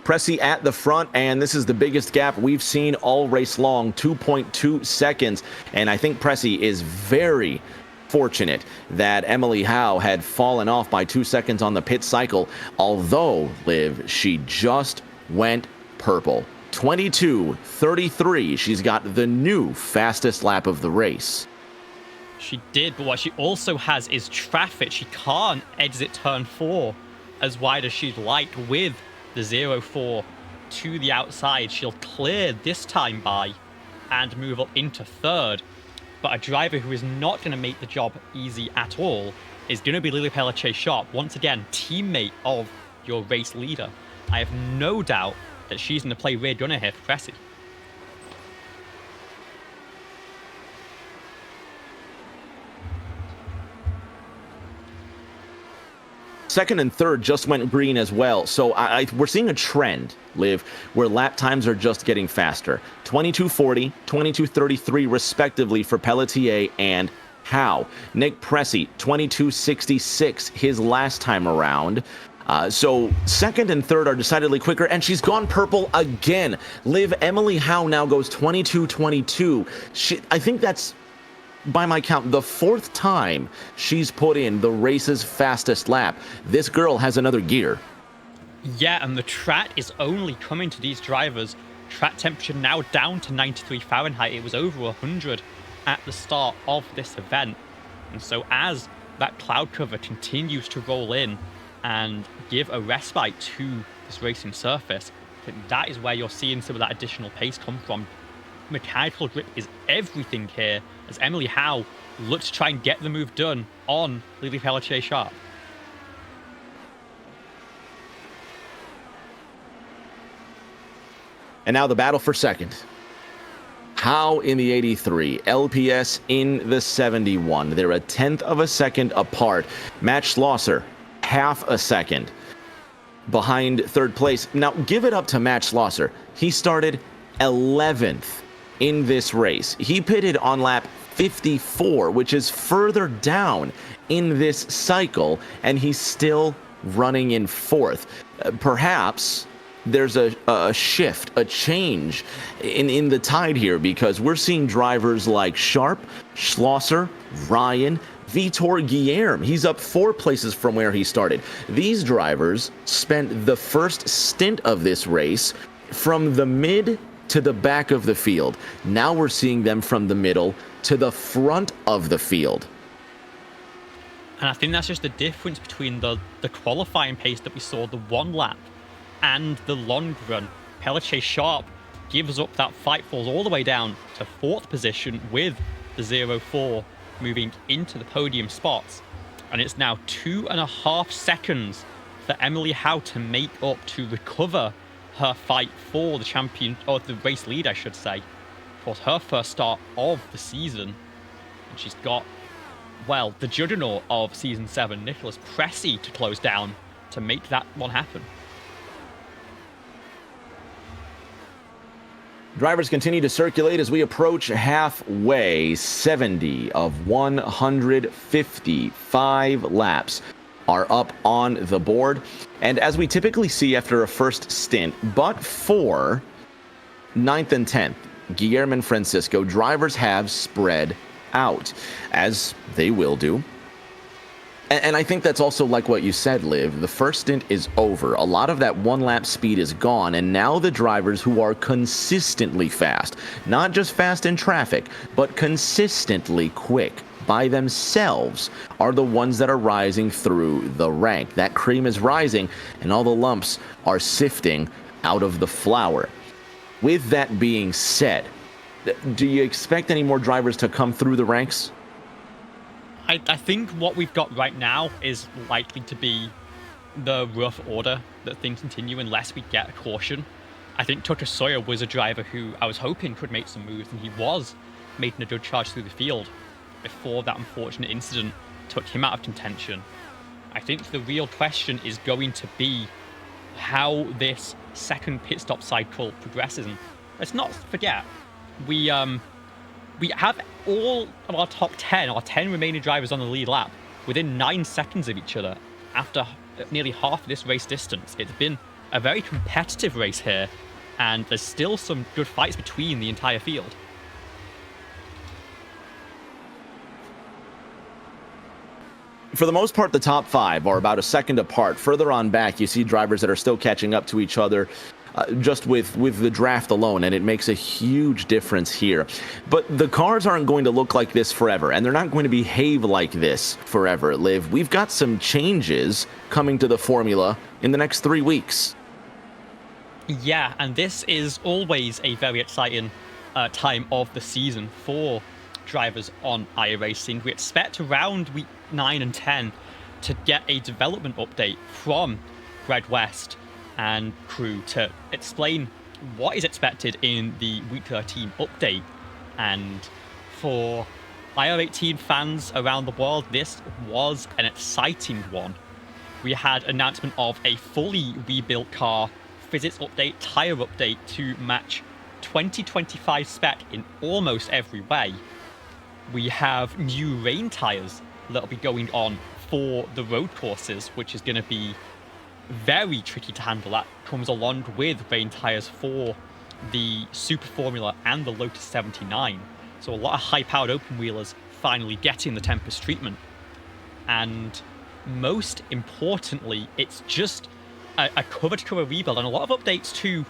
Pressey at the front, and this is the biggest gap we've seen all race long, 2.2 seconds. And I think Pressey is very fortunate that Emily Howe had fallen off by 2 seconds on the pit cycle, although, Liv, she just went purple. 22:33. She's got the new fastest lap of the race. She did, but what she also has is traffic. She can't exit turn 4 as wide as she'd like with the 0-4 to the outside. She'll clear this time by and move up into third. But a driver who is not going to make the job easy at all is going to be Lily Pelletier-Sharp. Once again, teammate of your race leader. I have no doubt that she's going to play rear gunner here for Cressy. Second and third just went green as well. So we're seeing a trend, Liv, where lap times are just getting faster. 22:40, 22:33 respectively for Pelletier and Howe. Nick Pressey, 22:66 his last time around. So second and third are decidedly quicker, and she's gone purple again. Liv, Emily Howe now goes 22:22. I think that's, by my count, the 4th time she's put in the race's fastest lap. This girl has another gear. Yeah, and the track is only coming to these drivers. Track temperature now down to 93 Fahrenheit. It was over 100 at the start of this event. And so as that cloud cover continues to roll in and give a respite to this racing surface, I think that is where you're seeing some of that additional pace come from. Mechanical grip is everything here as Emily Howe looks to try and get the move done on Lily Pelletier-Sharp. And now the battle for second. Howe in the 83, LPS in the 71. They're a 1/10 of a second apart. Matt Schlosser, half a second behind third place. Now give it up to Matt Schlosser. He started 11th in this race. He pitted on lap 54, which is further down in this cycle, and he's still running in 4th. Perhaps there's a shift, a change in the tide here, because we're seeing drivers like Sharp, Schlosser, Ryan, Vitor Guillerme. He's up 4 places from where he started. These drivers spent the first stint of this race from the mid to the back of the field. Now we're seeing them from the middle to the front of the field. And I think that's just the difference between the qualifying pace that we saw, the 1 lap, and the long run. Pelletier-Sharp gives up that fight, falls all the way down to 4th position with the 0-4 moving into the podium spots. And it's now 2.5 seconds for Emily Howe to make up, to recover her fight for the champion, or the race lead, I should say. Of course, her first start of the season. And she's got, well, the juggernaut of season 7, Nicholas Pressey, to close down to make that one happen. Drivers continue to circulate as we approach halfway. 70 of 155 laps are up on the board. And as we typically see after a first stint, but for 9th and 10th, Guillermo and Francisco, drivers have spread out, as they will do. And I think that's also like what you said, Liv. The first stint is over. A lot of that 1-lap speed is gone, and now the drivers who are consistently fast, not just fast in traffic, but consistently quick by themselves, are the ones that are rising through the rank. That cream is rising, and all the lumps are sifting out of the flour. With that being said, do you expect any more drivers to come through the ranks? I think what we've got right now is likely to be the rough order that things continue unless we get a caution. I think Tucker Sawyer was a driver who I was hoping could make some moves, and he was making a good charge through the field before that unfortunate incident took him out of contention. I think the real question is going to be how this second pit stop cycle progresses. And let's not forget, we have all of our top 10, our 10 remaining drivers on the lead lap within 9 seconds of each other after nearly half of this race distance. It's been a very competitive race here, and there's still some good fights between the entire field. For the most part, the top 5 are about a second apart. Further on back, you see drivers that are still catching up to each other. just with the draft alone, and it makes a huge difference here. But the cars aren't going to look like this forever, and they're not going to behave like this forever, Liv. We've got some changes coming to the formula in the next 3 weeks. Yeah, and this is always a very exciting time of the season for drivers on iRacing. We expect around week 9 and 10 to get a development update from Greg West and crew to explain what is expected in the week 13 update. And for IR18 fans around the world, this was an exciting one. We had announcement of a fully rebuilt car, physics update, tyre update to match 2025 spec in almost every way. We have new rain tyres that'll be going on for the road courses, which is going to be very tricky to handle. That comes along with rain tyres for the Super Formula and the Lotus 79. So a lot of high-powered open-wheelers finally getting the Tempest treatment. And most importantly, it's just a cover-to-cover rebuild and a lot of updates to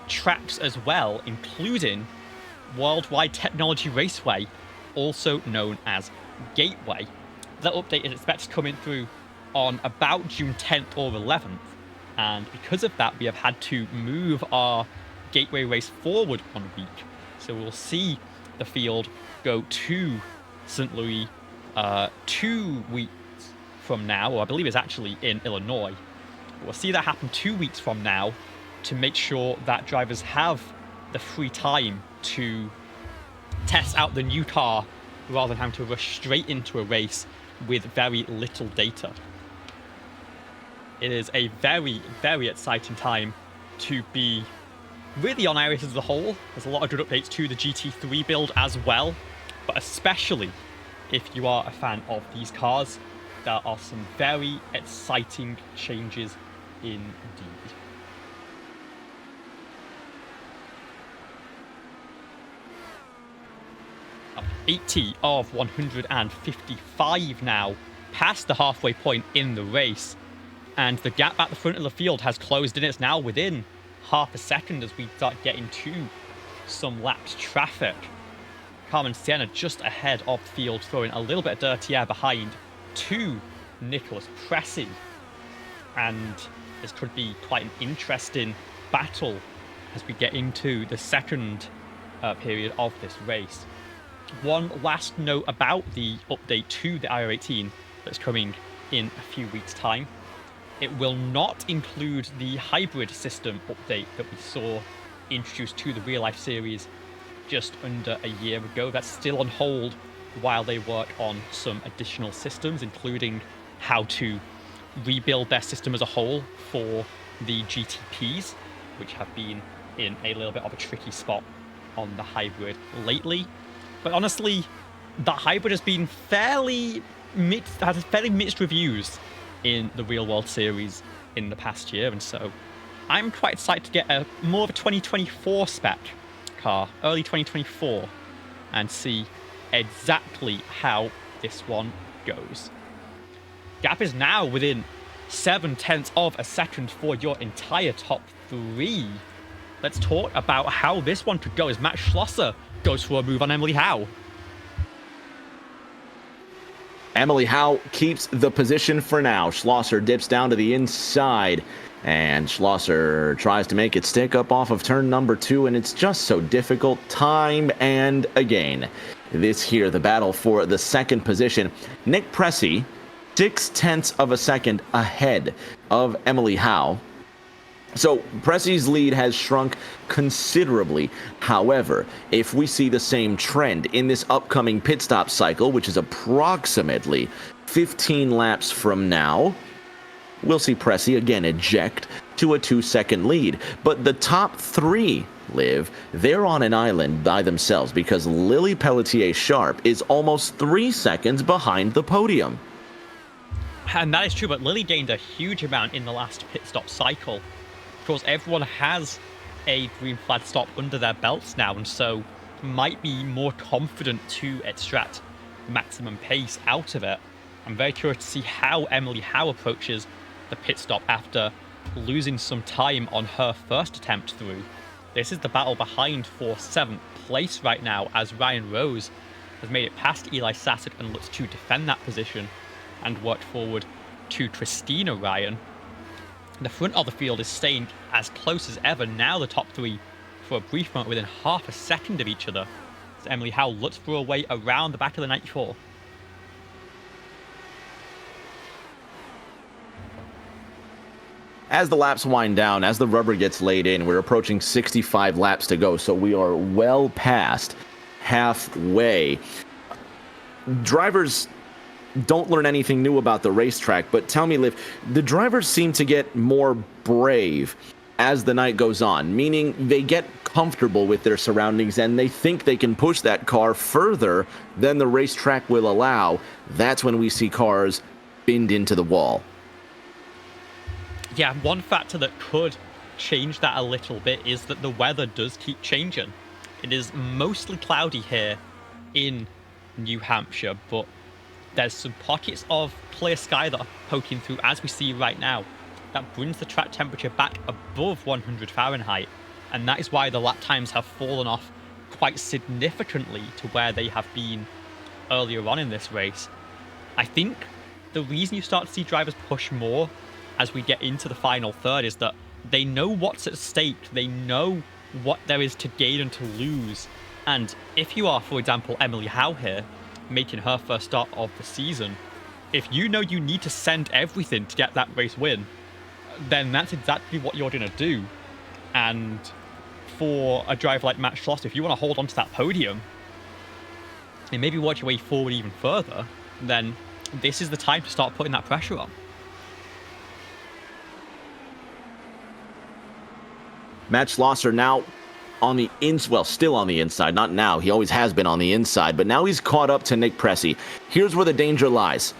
tracks as well, including Worldwide Technology Raceway, also known as Gateway. That update is expected to come in through on about June 10th or 11th, and because of that we have had to move our Gateway race forward 1 week. So we'll see the field go to St. Louis 2 weeks from now, or I believe it's actually in Illinois. We'll see that happen 2 weeks from now to make sure that drivers have the free time to test out the new car rather than having to rush straight into a race with very little data. It is a very, very exciting time to be really on iRacing as a whole. There's a lot of good updates to the GT3 build as well, but especially if you are a fan of these cars, there are some very exciting changes indeed. 80 of 155 now, past the halfway point in the race, and the gap at the front of the field has closed in. It's now within half a second as we start getting to some lapped traffic. Carmen Sienna just ahead of the field, throwing a little bit of dirty air behind to Nicholas Pressey, and this could be quite an interesting battle as we get into the second period of this race. One last note about the update to the IR18 that's coming in a few weeks' time. It will not include the hybrid system update that we saw introduced to the real life series just under a year ago. That's still on hold while they work on some additional systems, including how to rebuild their system as a whole for the GTPs, which have been in a little bit of a tricky spot on the hybrid lately. But honestly, the hybrid has been fairly mixed, has fairly mixed reviews in the real world series in the past year, and so I'm quite excited to get a more of a 2024 spec car, early 2024, and see exactly how this one goes. Gap is now within 0.7 of a second for your entire top three. Let's talk about how this one could go as Matt Schlosser goes for a move on Emily Howe. Emily Howe keeps the position for now. Schlosser dips down to the inside, and Schlosser tries to make it stick up off of turn number 2, and it's just so difficult time and again. This here, the battle for the second position. Nick Pressey, 0.6 of a second ahead of Emily Howe. So Pressey's lead has shrunk considerably. However, if we see the same trend in this upcoming pit stop cycle, which is approximately 15 laps from now, we'll see Pressey again eject to a 2-second lead. But the top three, Liv, they're on an island by themselves because Lily Pelletier-Sharp is almost 3 seconds behind the podium. And that is true, but Lily gained a huge amount in the last pit stop cycle. Of course, everyone has a green flag stop under their belts now, and so might be more confident to extract maximum pace out of it. I'm very curious to see how Emily Howe approaches the pit stop after losing some time on her first attempt through. This is the battle behind for 7th place right now, as Ryan Rose has made it past Eli Sassett and looks to defend that position and work forward to Christina Ryan. The front of the field is staying as close as ever, now the top 3 for a brief moment within half a second of each other, as Emily Howe looks for a way around the back of the 94. As the laps wind down, as the rubber gets laid in, we're approaching 65 laps to go, so we are well past halfway. Drivers don't learn anything new about the racetrack, but tell me, Liv, the drivers seem to get more brave as the night goes on, meaning they get comfortable with their surroundings and they think they can push that car further than the racetrack will allow. That's when we see cars binned into the wall. Yeah, one factor that could change that a little bit is that the weather does keep changing. It is mostly cloudy here in New Hampshire, but there's some pockets of clear sky that are poking through, as we see right now. That brings the track temperature back above 100 Fahrenheit, and that is why the lap times have fallen off quite significantly to where they have been earlier on in this race. I think the reason you start to see drivers push more as we get into the final third is that they know what's at stake, they know what there is to gain and to lose. And if you are, for example, Emily Howe here, making her first start of the season, if you know you need to send everything to get that race win, then that's exactly what you're going to do. And for a driver like Matt Schlosser, if you want to hold on to that podium and maybe work your way forward even further, then this is the time to start putting that pressure on. Matt Schlosser now on the still on the inside, not now. He always has been on the inside, but now he's caught up to Nick Pressey. Here's where the danger lies.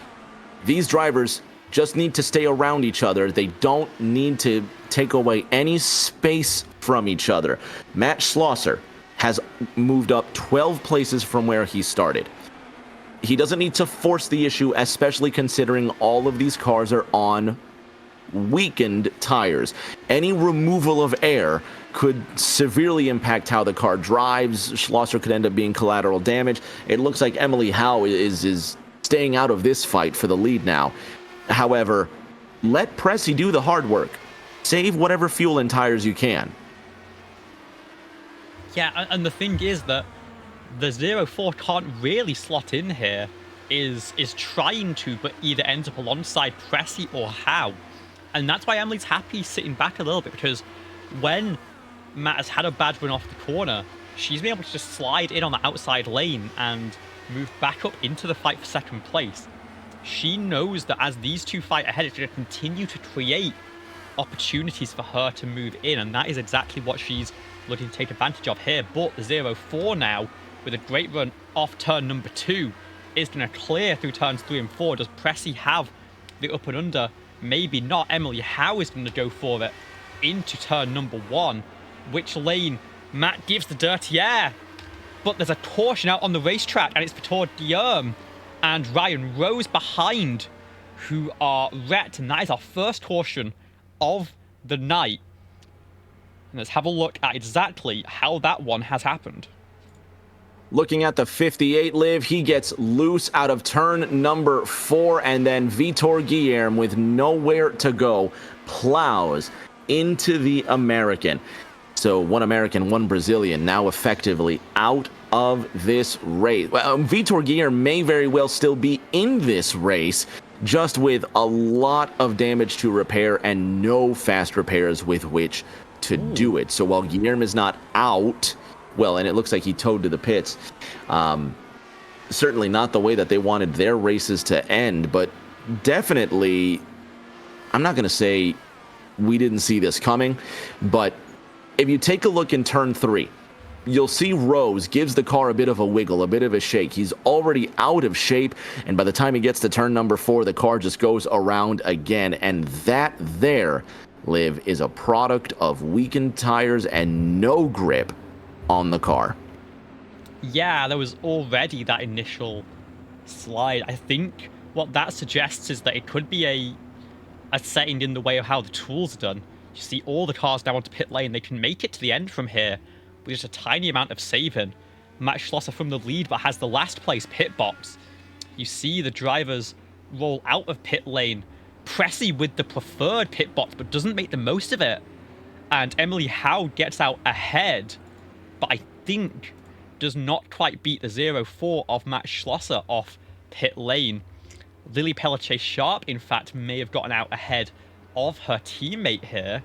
These drivers just need to stay around each other. They don't need to take away any space from each other. Matt Schlosser has moved up 12 places from where he started. He doesn't need to force the issue, especially considering all of these cars are on weakened tires. Any removal of air could severely impact how the car drives. Schlosser could end up being collateral damage. It looks like Emily Howe is staying out of this fight for the lead now. However, let Pressey do the hard work. Save whatever fuel and tires you can. Yeah, and the thing is that the 04 can't really slot in here, is trying to, but either ends up alongside Pressey or Howe. And that's why Emily's happy sitting back a little bit, because when Matt has had a bad run off the corner, she's been able to just slide in on the outside lane and move back up into the fight for second place. She knows that as these two fight ahead, it's going to continue to create opportunities for her to move in, and that is exactly what she's looking to take advantage of here. But the 04 now, with a great run off turn number 2, is going to clear through turns 3 and 4. Does Pressey have the up and under? Maybe not. Emily Howe is going to go for it into turn number 1. Which lane? Matt gives the dirty air, but there's a caution out on the racetrack, and it's for Todd Guillaume and Ryan Rose behind, who are wrecked, and that is our first caution of the night. And let's have a look at exactly how that one has happened. Looking at the 58, Liv, he gets loose out of turn number 4, and then Vitor Guilherme, with nowhere to go, plows into the American. So one American, one Brazilian, now effectively out of this race. Well, Vitor Guilherme may very well still be in this race, just with a lot of damage to repair and no fast repairs with which to do it. So while Guilherme is not out, well, and it looks like he towed to the pits. Certainly not the way that they wanted their races to end, but definitely, I'm not going to say we didn't see this coming, but if you take a look in turn 3, you'll see Rose gives the car a bit of a wiggle, a bit of a shake. He's already out of shape, and by the time he gets to turn number 4, the car just goes around again, and that there, Liv, is a product of weakened tires and no grip on the car. Yeah, there was already that initial slide. I think what that suggests is that it could be are setting in the way of how the tools are done. You see all the cars down onto pit lane. They can make it to the end from here with just a tiny amount of saving. Matt Schlosser from the lead, but has the last place pit box. You see the drivers roll out of pit lane. Pressy with the preferred pit box, but doesn't make the most of it. And Emily Howe gets out ahead, but I think does not quite beat the 0-4 of Matt Schlosser off pit lane. Lily Pelletier-Sharp, in fact, may have gotten out ahead of her teammate here.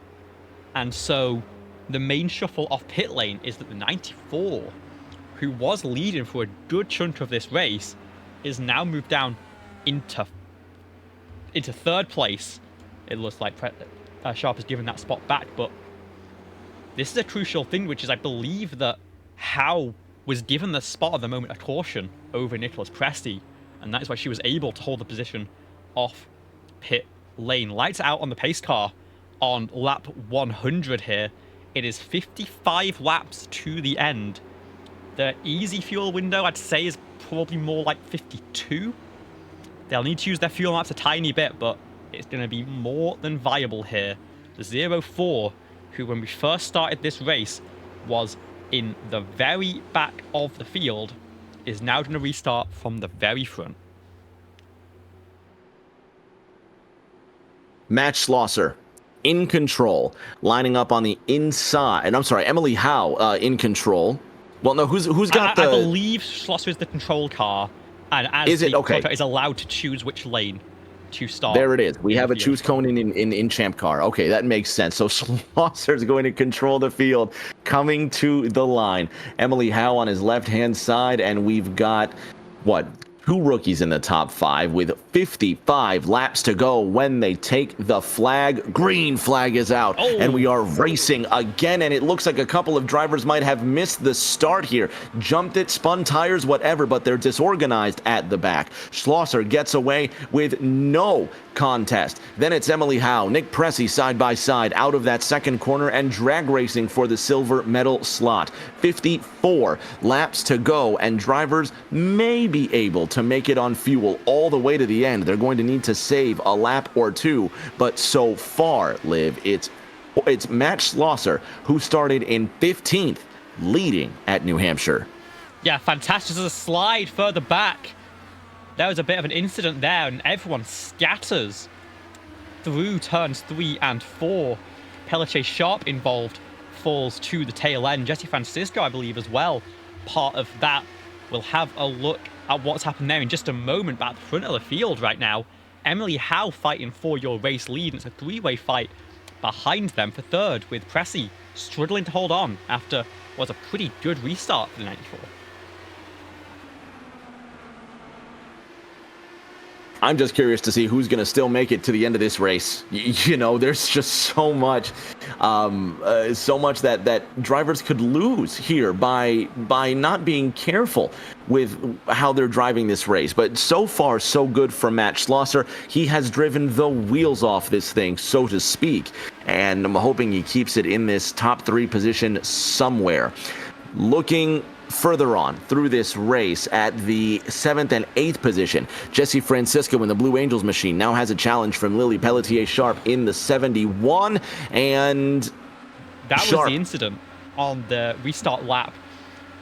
And so the main shuffle off pit lane is that the 94, who was leading for a good chunk of this race, is now moved down into third place. It looks like Sharp has given that spot back, but this is a crucial thing, which is I believe that Howe was given the spot at the moment of caution over Nicholas Presti, and that is why she was able to hold the position off pit lane. Lights out on the pace car on lap 100 here. It is 55 laps to the end. The easy fuel window, I'd say, is probably more like 52. They'll need to use their fuel maps a tiny bit, but it's going to be more than viable here. The 0-4, who when we first started this race was in the very back of the field, is now going to restart from the very front. Matt Schlosser in control, lining up on the inside. And I'm sorry, Emily Howe in control. Well, no, who's got I believe Schlosser is the control car, and as the contractor is allowed to choose which lane to start. There it is. We have a choose cone in Champ Car. Okay, that makes sense. So Schlosser is going to control the field, coming to the line. Emily Howe on his left-hand side, and we've got, what, 2 rookies in the top 5 with 55 laps to go when they take the flag. Green flag is out, and we are racing again, and it looks like a couple of drivers might have missed the start here. Jumped it, spun tires, whatever, but they're disorganized at the back. Schlosser gets away with no contest. Then it's Emily Howe, Nick Pressy side by side out of that second corner and drag racing for the silver medal slot. 54 laps to go, and drivers may be able to make it on fuel all the way to the end. They're going to need to save a lap or 2, but so far, Liv, it's Matt Schlosser who started in 15th, leading at New Hampshire. Yeah, fantastic. There's a slide further back. There was a bit of an incident there, and everyone scatters through turns 3 and 4. Pelletier-Sharp involved falls to the tail end. Jesse Francisco, I believe, as well, part of that. We'll have a look at what's happened there in just a moment, but at the front of the field right now, Emily Howe fighting for your race lead. It's a 3-way fight behind them for third, with Pressy struggling to hold on after what was a pretty good restart for the 94. I'm just curious to see who's going to still make it to the end of this race. You know, there's just so much that drivers could lose here by not being careful with how they're driving this race. But so far, so good for Matt Schlosser. He has driven the wheels off this thing, so to speak. And I'm hoping he keeps it in this top 3 position somewhere. Looking further on through this race at the 7th and 8th position, Jesse Francisco in the Blue Angels machine now has a challenge from Lily Pelletier-Sharp in the 71, and that was the incident on the restart lap.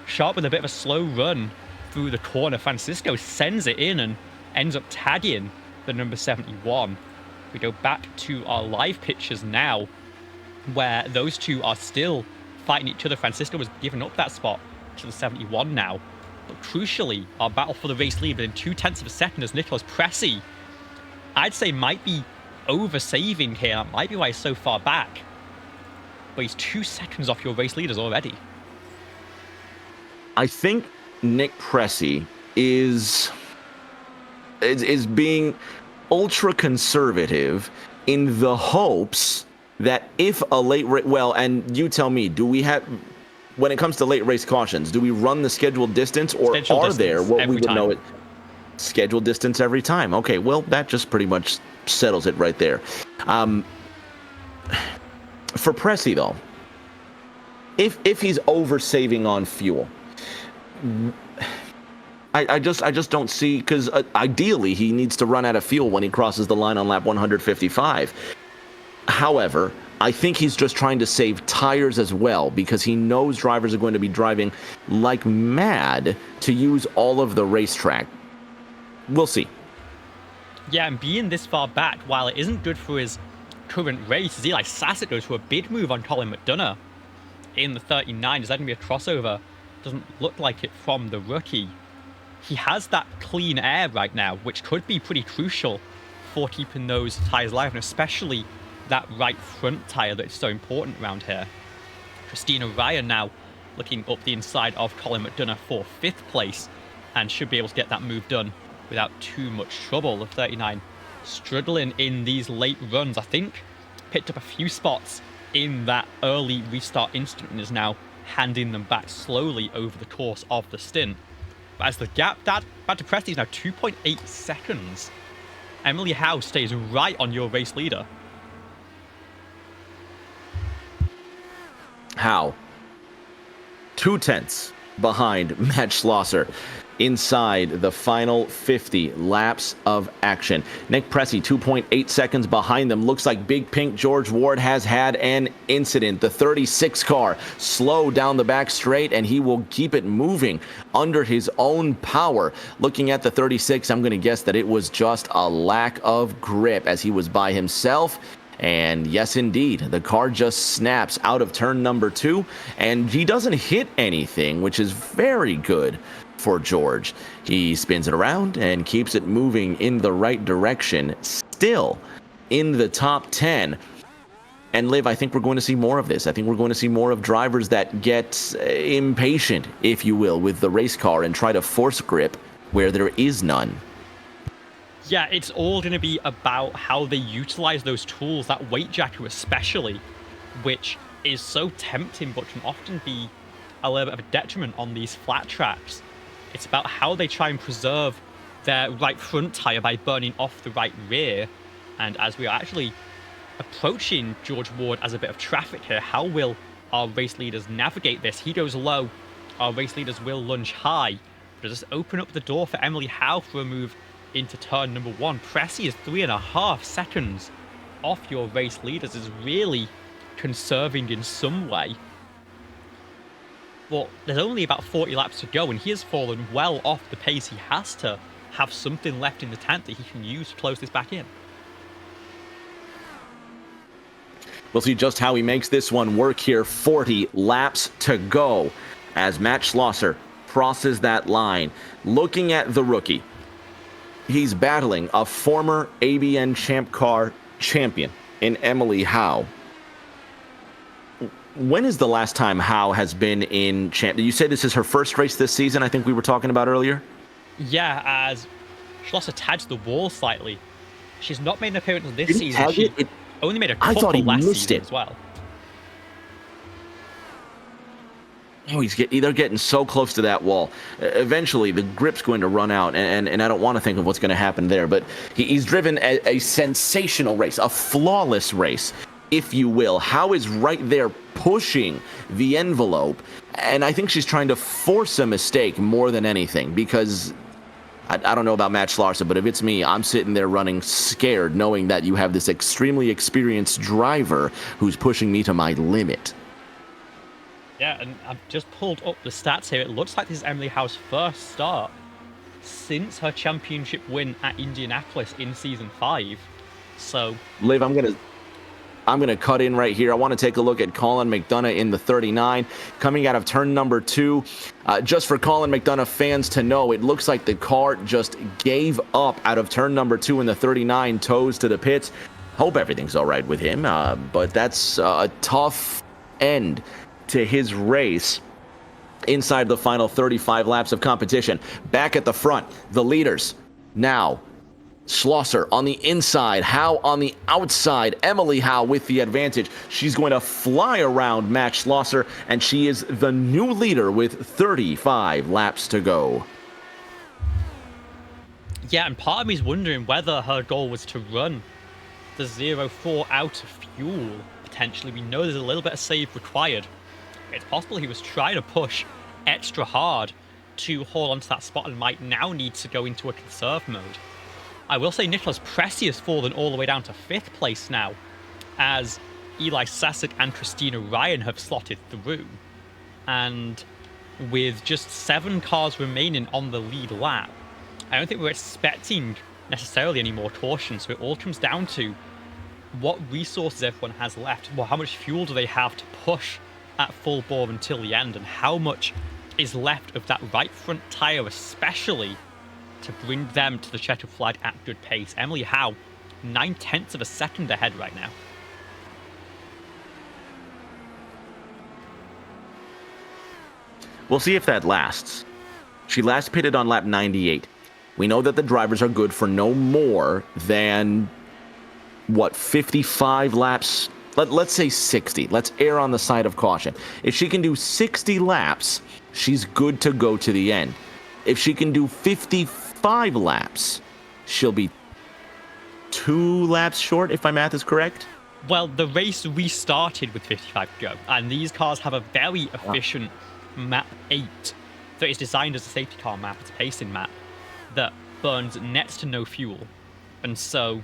Sharp with a bit of a slow run through the corner. Francisco sends it in and ends up tagging the number 71. We go back to our live pictures now, where those two are still fighting each other. Francisco has given up that spot to the 71 now. But crucially, our battle for the race lead within 0.2 of a second as Nicholas Pressy, I'd say, might be over-saving here. That might be why he's so far back. But he's 2 seconds off your race leaders already. I think Nick Pressy is being ultra-conservative in the hopes that if a late race... Well, and you tell me, do we have... When it comes to late race cautions, do we run the scheduled distance, or are there what we would know it scheduled distance every time? Okay, well, that just pretty much settles it right there. For Pressy, though, if he's over saving on fuel, I just don't see, because ideally he needs to run out of fuel when he crosses the line on lap 155. However, I think he's just trying to save tires as well, because he knows drivers are going to be driving like mad to use all of the racetrack. We'll see. Yeah, and being this far back, while it isn't good for his current race, as Eli Sassett goes for a big move on Colin McDonough in the 39. Is that going to be a crossover? Doesn't look like it from the rookie. He has that clean air right now, which could be pretty crucial for keeping those tyres alive, and especially that right front tyre that is so important around here. Christina Ryan now looking up the inside of Colin McDonough for 5th place, and should be able to get that move done without too much trouble. The 39 struggling in these late runs. I think picked up a few spots in that early restart incident and is now handing them back slowly over the course of the stint. But as the gap back to Presti is now 2.8 seconds, Emily Howe stays right on your race leader. Howe, 2/10 behind Matt Schlosser inside the final 50 laps of action. Nick Presti 2.8 seconds behind them. Looks like Big Pink George Ward has had an incident. The 36 car slowed down the back straight, and he will keep it moving under his own power. Looking at the 36, I'm going to guess that it was just a lack of grip as he was by himself. And yes, indeed, the car just snaps out of turn number 2, and he doesn't hit anything, which is very good for George. He spins it around and keeps it moving in the right direction, still in the top 10. And Liv, I think we're going to see more of this. I think we're going to see more of drivers that get impatient, if you will, with the race car and try to force grip where there is none. Yeah, it's all going to be about how they utilize those tools, that weight jacker especially, which is so tempting but can often be a little bit of a detriment on these flat tracks. It's about how they try and preserve their right front tyre by burning off the right rear. And as we are actually approaching George Ward as a bit of traffic here, how will our race leaders navigate this? He goes low, our race leaders will lunge high. But does this open up the door for Emily Howe for a move into turn number 1? Presti is 3.5 seconds off your race leaders, is really conserving in some way. But there's only about 40 laps to go, and he has fallen well off the pace. He has to have something left in the tank that he can use to close this back in. We'll see just how he makes this one work here. 40 laps to go as Matt Schlosser crosses that line. Looking at the rookie, he's battling a former ABN Champ Car champion in Emily Howe. When is the last time Howe has been in champ? You say this is her first race this season, I think we were talking about earlier? Yeah, as Schlosser tags the wall slightly. She's not made an appearance this season. She only made a couple last season as well. Oh, they're getting so close to that wall. Eventually, the grip's going to run out, and I don't want to think of what's going to happen there, but he's driven a sensational race, a flawless race, if you will. Howe is right there pushing the envelope, and I think she's trying to force a mistake more than anything, because I don't know about Matt Schlosser, but if it's me, I'm sitting there running scared, knowing that you have this extremely experienced driver who's pushing me to my limit. Yeah, and I've just pulled up the stats here. It looks like this is Emily Howe's first start since her championship win at Indianapolis in Season 5. So, Liv, I'm gonna cut in right here. I want to take a look at Colin McDonough in the 39, coming out of turn number 2. Just for Colin McDonough fans to know, it looks like the car just gave up out of turn number 2 in the 39, toes to the pits. Hope everything's all right with him, but that's a tough end to his race inside the final 35 laps of competition. Back at the front, the leaders now. Schlosser on the inside, Howe on the outside. Emily Howe with the advantage. She's going to fly around Matt Schlosser, and she is the new leader with 35 laps to go. Yeah, and part of me is wondering whether her goal was to run the 0-4 out of fuel, potentially. We know there's a little bit of save required. It's possible he was trying to push extra hard to hold on to that spot and might now need to go into a conserve mode. I will say Nicholas Pressey has fallen all the way down to 5th place now, as Eli Sasek and Christina Ryan have slotted through. And with just 7 cars remaining on the lead lap, I don't think we're expecting necessarily any more caution, so it all comes down to what resources everyone has left. Well, how much fuel do they have to push at full bore until the end, and how much is left of that right front tyre especially to bring them to the checkered flag at good pace. Emily Howe, 9/10 of a second ahead right now. We'll see if that lasts. She last pitted on lap 98. We know that the drivers are good for no more than, 55 laps? Let's say 60. Let's err on the side of caution. If she can do 60 laps, she's good to go to the end. If she can do 55 laps, she'll be 2 laps short, if my math is correct. Well, the race restarted with 55 to go, and these cars have a very efficient map 8 that is designed as a safety car map. It's a pacing map that burns next to no fuel. And so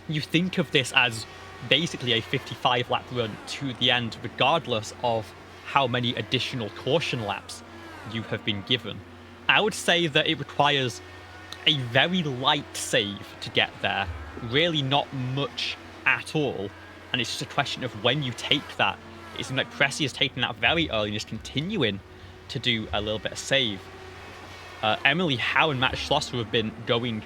you think of this as basically a 55 lap run to the end, regardless of how many additional caution laps you have been given. I would say that it requires a very light save to get there, really not much at all, and it's just a question of when you take that. It seems like Pressey has taken that very early and is continuing to do a little bit of save. Emily Howe and Matt Schlosser have been going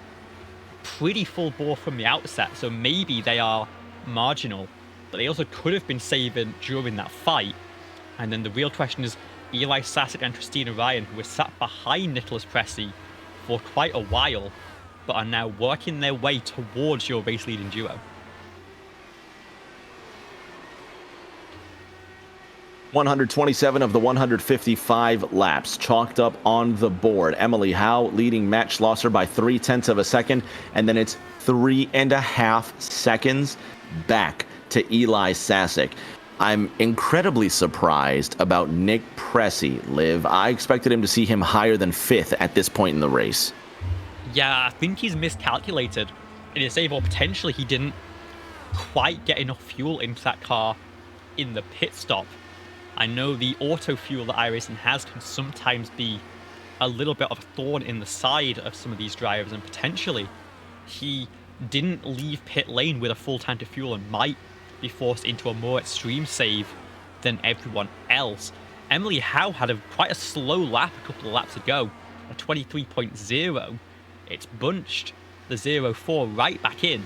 pretty full bore from the outset, so maybe they are marginal, but they also could have been saving during that fight. And then the real question is Eli Sasek and Christina Ryan, who were sat behind Nicholas Pressey for quite a while, but are now working their way towards your race leading duo. 127 of the 155 laps chalked up on the board. Emily Howe leading Matt Schlosser by 0.3 of a second, and then it's 3.5 seconds back to Eli Sasek. I'm incredibly surprised about Nick Pressey, Liv. I expected him to see him higher than 5th at this point in the race. Yeah, I think he's miscalculated in his save, or potentially he didn't quite get enough fuel into that car in the pit stop. I know the auto fuel that iRacing has can sometimes be a little bit of a thorn in the side of some of these drivers, and potentially he didn't leave pit lane with a full tank of fuel and might be forced into a more extreme save than everyone else. Emily Howe had quite a slow lap a couple of laps ago, a 23.0. It's bunched the 0.4 right back in,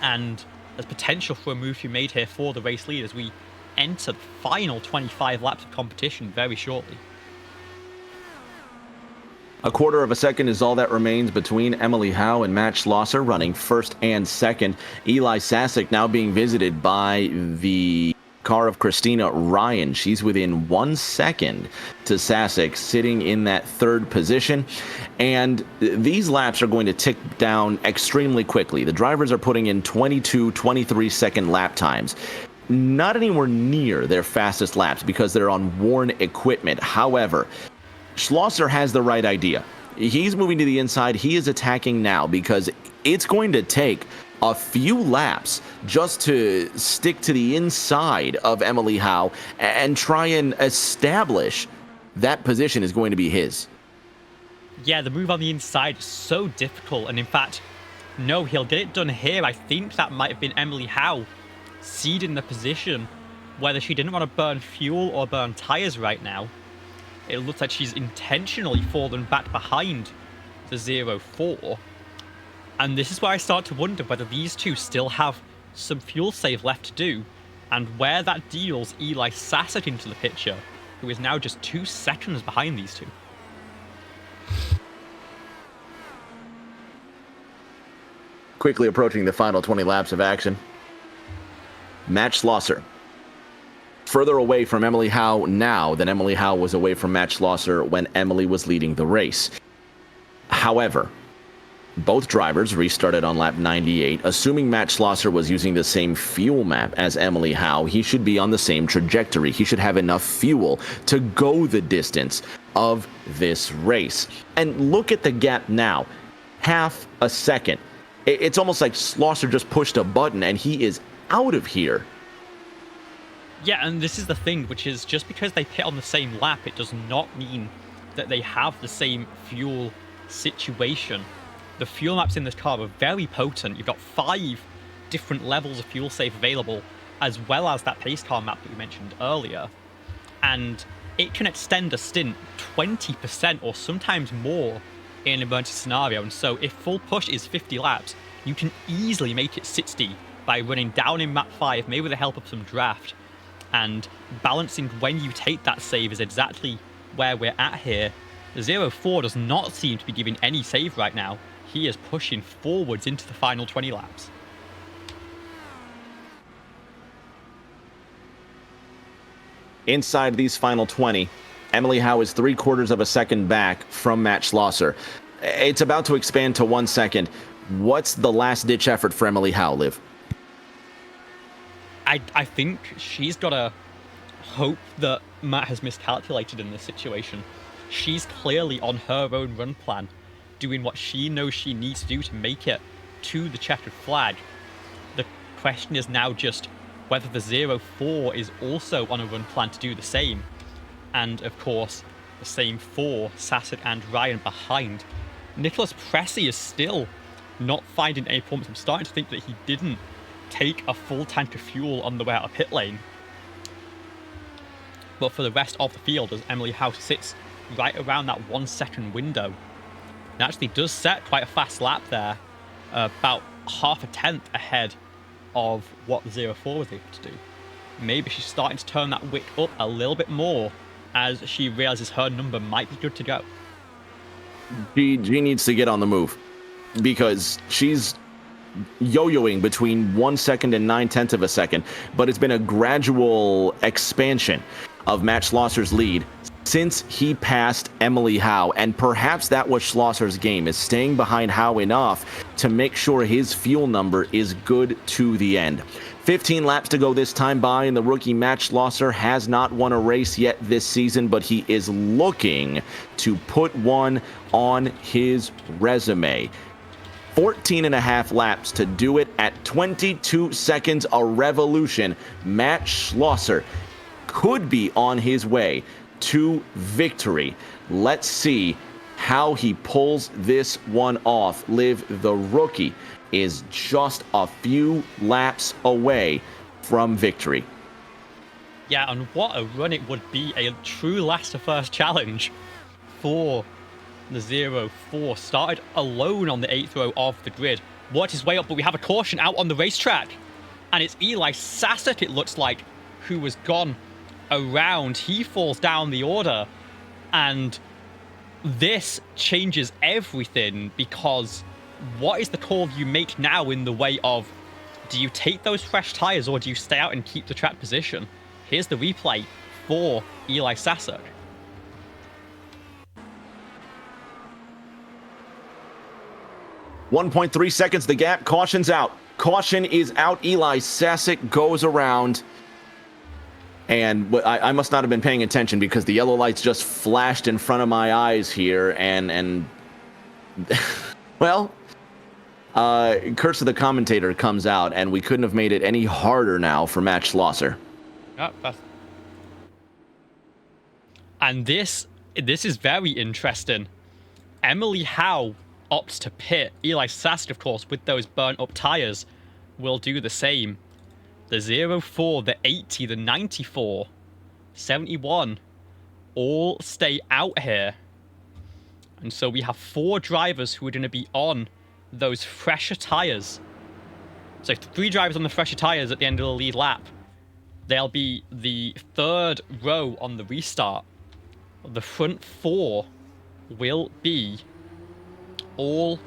and there's potential for a move to be made here for the race lead as we enter the final 25 laps of competition very shortly. A 1/4 of a second is all that remains between Emily Howe and Matt Schlosser running 1st and 2nd. Eli Sasek now being visited by the car of Christina Ryan. She's within 1 second to Sasek, sitting in that 3rd position. And these laps are going to tick down extremely quickly. The drivers are putting in 22, 23-second lap times. Not anywhere near their fastest laps because they're on worn equipment. However, Schlosser has the right idea. He's moving to the inside. He is attacking now because it's going to take a few laps just to stick to the inside of Emily Howe and try and establish that position is going to be his. Yeah, the move on the inside is so difficult, and in fact, no, he'll get it done here. I think that might have been Emily Howe ceding the position, whether she didn't want to burn fuel or burn tires right now. It looks like she's intentionally fallen back behind the 0.4. And this is where I start to wonder whether these two still have some fuel save left to do, and where that deals Eli Sasek into the picture, who is now just 2 seconds behind these two. Quickly approaching the final 20 laps of action. Matt Schlosser further away from Emily Howe now than Emily Howe was away from Matt Schlosser when Emily was leading the race. However, both drivers restarted on lap 98. Assuming Matt Schlosser was using the same fuel map as Emily Howe, he should be on the same trajectory. He should have enough fuel to go the distance of this race. And look at the gap now. Half a second. It's almost like Schlosser just pushed a button and he is out of here. Yeah, and this is the thing, which is just because they pit on the same lap, it does not mean that they have the same fuel situation. The fuel maps in this car are very potent. You've got 5 different levels of fuel safe available, as well as that pace car map that we mentioned earlier. And it can extend a stint 20% or sometimes more in an emergency scenario. And so if full push is 50 laps, you can easily make it 60 by running down in map 5, maybe with the help of some draft. And balancing when you take that save is exactly where we're at here. The 0-4 does not seem to be giving any save right now. He is pushing forwards into the final 20 laps. Inside these final 20, Emily Howe is 3/4 of a second back from Matt Schlosser. It's about to expand to 1 second. What's the last-ditch effort for Emily Howe, Liv? I think she's got to hope that Matt has miscalculated in this situation. She's clearly on her own run plan, doing what she knows she needs to do to make it to the checkered flag. The question is now just whether the 0-4 is also on a run plan to do the same. And of course, the same for Sasek and Ryan behind. Nicholas Pressey is still not finding any problems. I'm starting to think that he didn't take a full tank of fuel on the way out of pit lane. But for the rest of the field, as Emily Howe sits right around that 1 second window, it actually does set quite a fast lap there, about half a tenth ahead of what the 0-4 was able to do. Maybe she's starting to turn that wick up a little bit more as she realizes her number might be good to go. She needs to get on the move because she's yo-yoing between 1 second and 9/10 of a second, but it's been a gradual expansion of Matt Schlosser's lead since he passed Emily Howe, and perhaps that was Schlosser's game, is staying behind Howe enough to make sure his fuel number is good to the end. 15 laps to go this time by, and the rookie Matt Schlosser has not won a race yet this season, but he is looking to put one on his resume. 14.5 laps to do it at 22 seconds a revolution. Matt Schlosser could be on his way to victory. Let's see how he pulls this one off. Liv, the rookie, is just a few laps away from victory. Yeah, and what a run it would be. A true last to first challenge for the 0-4. Started alone on the 8th row of the grid. Worked his way up, but we have a caution out on the racetrack. And it's Eli Sasek, it looks like, who was gone around. He falls down the order. And this changes everything, because what is the call you make now in the way of, do you take those fresh tyres or do you stay out and keep the track position? Here's the replay for Eli Sasek. .3 seconds the gap. Caution's out. Caution is out. Eli Sasek goes around. And I must not have been paying attention because the yellow lights just flashed in front of my eyes here. And well, Curse of the Commentator comes out, and we couldn't have made it any harder now for Matt Schlosser. And this is very interesting. Emily Howe opts to pit. Eli Sasek, of course, with those burnt-up tyres, will do the same. The 0-4, the 80, the 94, 71, all stay out here. And so we have 4 drivers who are going to be on those fresher tyres. So 3 drivers on the fresher tyres at the end of the lead lap. They'll be the 3rd row on the restart. The front 4 will be all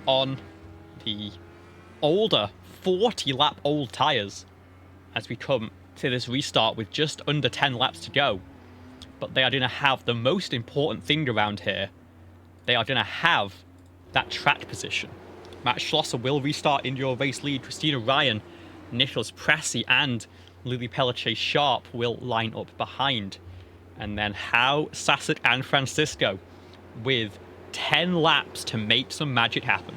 on the older 40-lap old tyres as we come to this restart with just under 10 laps to go. But they are going to have the most important thing around here. They are going to have that track position. Matt Schlosser will restart in your race lead. Christina Ryan, Nicholas Pressey, and Lily Pelletier Sharp will line up behind. And then Howe, Sasek, and Francisco with 10 laps to make some magic happen.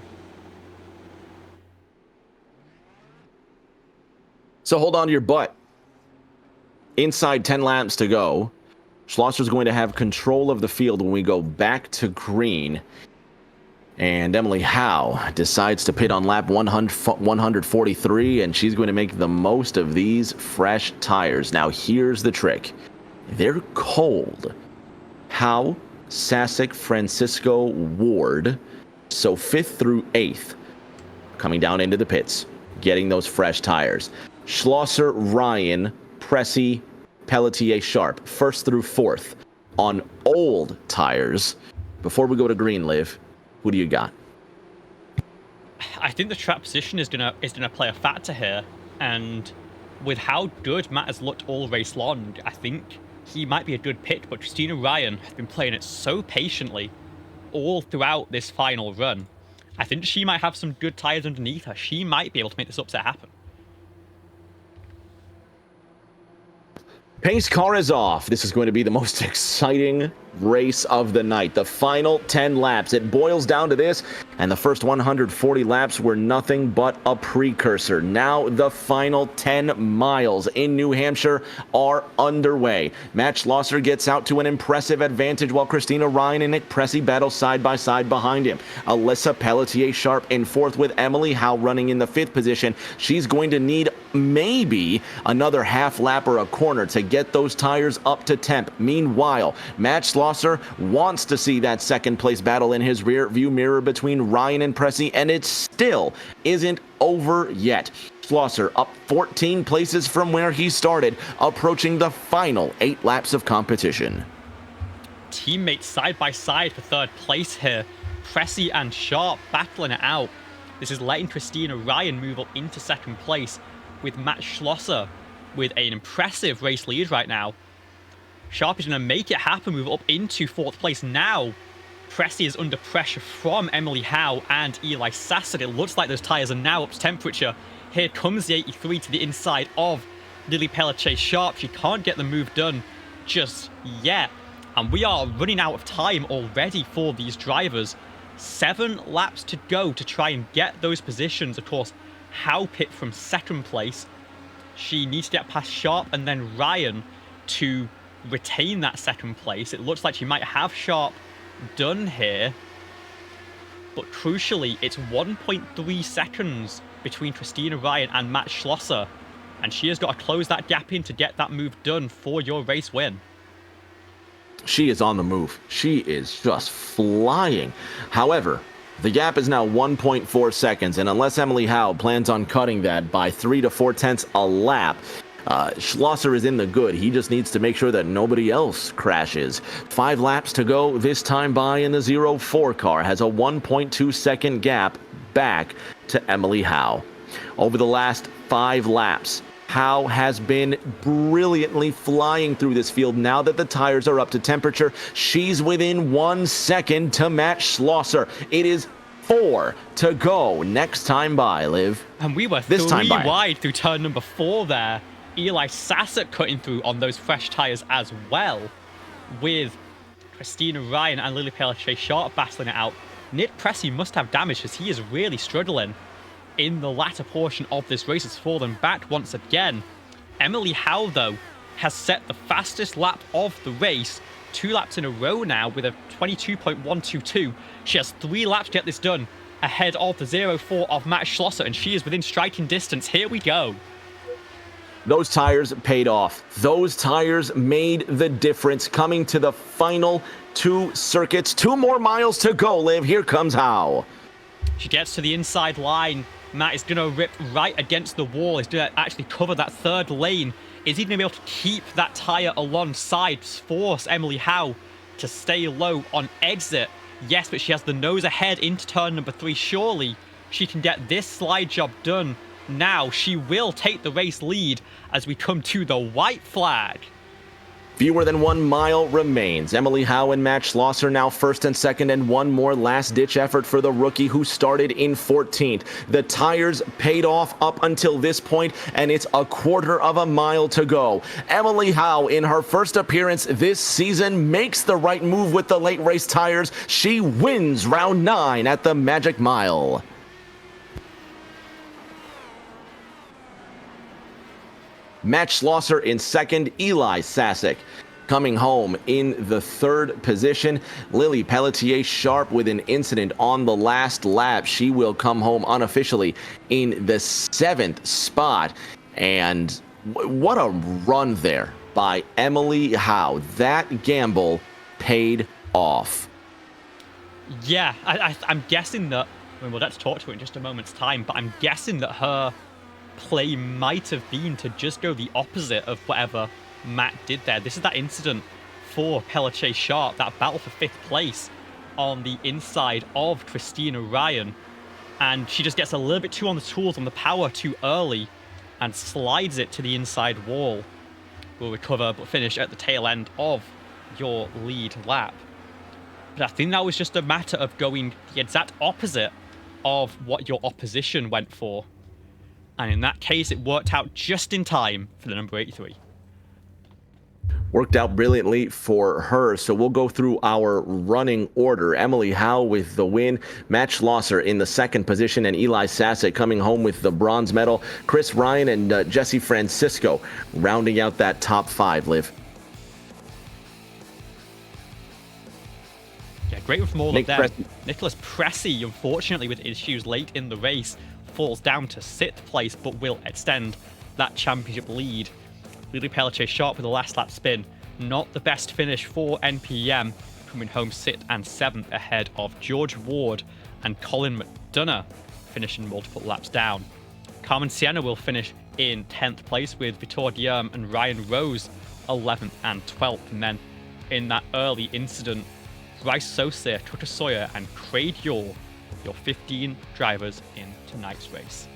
So hold on to your butt. Inside 10 laps to go. Schlosser's going to have control of the field when we go back to green. And Emily Howe decides to pit on lap 143, and she's going to make the most of these fresh tires. Now, here's the trick. They're cold. Howe, Sasek, Francisco, Ward. So 5th through 8th coming down into the pits, getting those fresh tires. Schlosser, Ryan, Pressey, Pelletier, Sharp, 1st through 4th on old tires. Before we go to green, Liv, who do you got? I think the track position is gonna play a factor here, and with how good Matt has looked all race long, I think he might be a good pick. But Christina Ryan has been playing it so patiently all throughout this final run. I think she might have some good tires underneath her. She might be able to make this upset happen. Pace car is off. This is going to be the most exciting race of the night. The final 10 laps. It boils down to this, and the first 140 laps were nothing but a precursor. Now the final 10 miles in New Hampshire are underway. Matt Schlosser gets out to an impressive advantage while Christina Ryan and Nick Pressey battle side by side behind him. Alyssa Pelletier Sharp in 4th with Emily Howe running in the 5th position. She's going to need maybe another half lap or a corner to get those tires up to temp. Meanwhile, Matt Schlosser wants to see that second place battle in his rear view mirror between Ryan and Pressey, and it still isn't over yet. Schlosser up 14 places from where he started, approaching the final 8 laps of competition. Teammates side by side for 3rd place here. Pressey and Sharp battling it out. This is letting Christina Ryan move up into 2nd place, with Matt Schlosser with an impressive race lead right now. Sharp is going to make it happen, move up into 4th place now. Pressey is under pressure from Emily Howe and Eli Sasser. It looks like those tyres are now up to temperature. Here comes the 83 to the inside of Lily Pelletier Sharp. She can't get the move done just yet. And we are running out of time already for these drivers. 7 laps to go to try and get those positions. Of course, Howe pit from 2nd place. She needs to get past Sharp and then Ryan to retain that 2nd place. It looks like she might have Sharp done here. But crucially, it's 1.3 seconds between Christina Ryan and Matt Schlosser. And she has got to close that gap in to get that move done for your race win. She is on the move. She is just flying. However, the gap is now 1.4 seconds, and unless Emily Howe plans on cutting that by 3 to 4 tenths a lap, Schlosser is in the good. He just needs to make sure that nobody else crashes. 5 laps to go this time by, and the 04 car has a 1.2 second gap back to Emily Howe. Over the last 5 laps, Howe has been brilliantly flying through this field. Now that the tires are up to temperature, she's within 1 second to Matt Schlosser. It is 4 to go next time by, Liv. And we were this 3 wide through turn number 4 there. Eli Sasser cutting through on those fresh tires as well, with Christina Ryan and Lily Pelletier Sharp battling it out. Nick Pressey must have damage as he is really struggling in the latter portion of this race. Has fallen back once again. Emily Howe, though, has set the fastest lap of the race 2 laps in a row now with a 22.122. She has 3 laps to get this done ahead of the 04 of Matt Schlosser, and she is within striking distance. Here we go. Those tires paid off. Those tires made the difference. Coming to the final 2 circuits. 2 more miles to go, Liv. Here comes Howe. She gets to the inside line. Matt is going to rip right against the wall. He's going to actually cover that 3rd lane. Is he going to be able to keep that tyre alongside, force Emily Howe to stay low on exit? Yes, but she has the nose ahead into turn number 3. Surely she can get this slide job done. Now she will take the race lead as we come to the white flag. Fewer than 1 mile remains. Emily Howe and Matt Schlosser now first and second, and one more last-ditch effort for the rookie who started in 14th. The tires paid off up until this point, and it's a quarter of a mile to go. Emily Howe, in her first appearance this season, makes the right move with the late race tires. She wins round 9 at the Magic Mile. Matt Schlosser in second, Eli Sasek coming home in the third position. Lily Pelletier-Sharp with an incident on the last lap. She will come home unofficially in the 7th spot. And what a run there by Emily Howe. That gamble paid off. Yeah, I'm guessing that, I mean, we'll get to talk to her in just a moment's time, but I'm guessing that her play might have been to just go the opposite of whatever Matt did there. This is that incident for Pelletier-Sharp, that battle for 5th place on the inside of Christina Ryan, and she just gets a little bit too on the tools, on the power too early, and slides it to the inside wall. Will recover but finish at the tail end of your lead lap. But I think that was just a matter of going the exact opposite of what your opposition went for. And in that case, it worked out just in time for the number 83. Worked out brilliantly for her. So we'll go through our running order. Emily Howe with the win, Matt Schlosser in the second position, and Eli Sasek coming home with the bronze medal. Chris Ryan and Jesse Francisco rounding out that top 5, Liv. Yeah, great from all of them. Nicholas Pressey, unfortunately, with issues late in the race, falls down to 6th place, but will extend that championship lead. Lily Pelletier-Sharp with a last lap spin. Not the best finish for NPM, coming home 6th and 7th ahead of George Ward and Colin McDonough, finishing multiple laps down. Carmen Sienna will finish in 10th place with Vitor Guillaume and Ryan Rose 11th and 12th. And then in that early incident, Bryce Sosa, Tucker Sawyer and Craig Yule, your 15 drivers in tonight's race.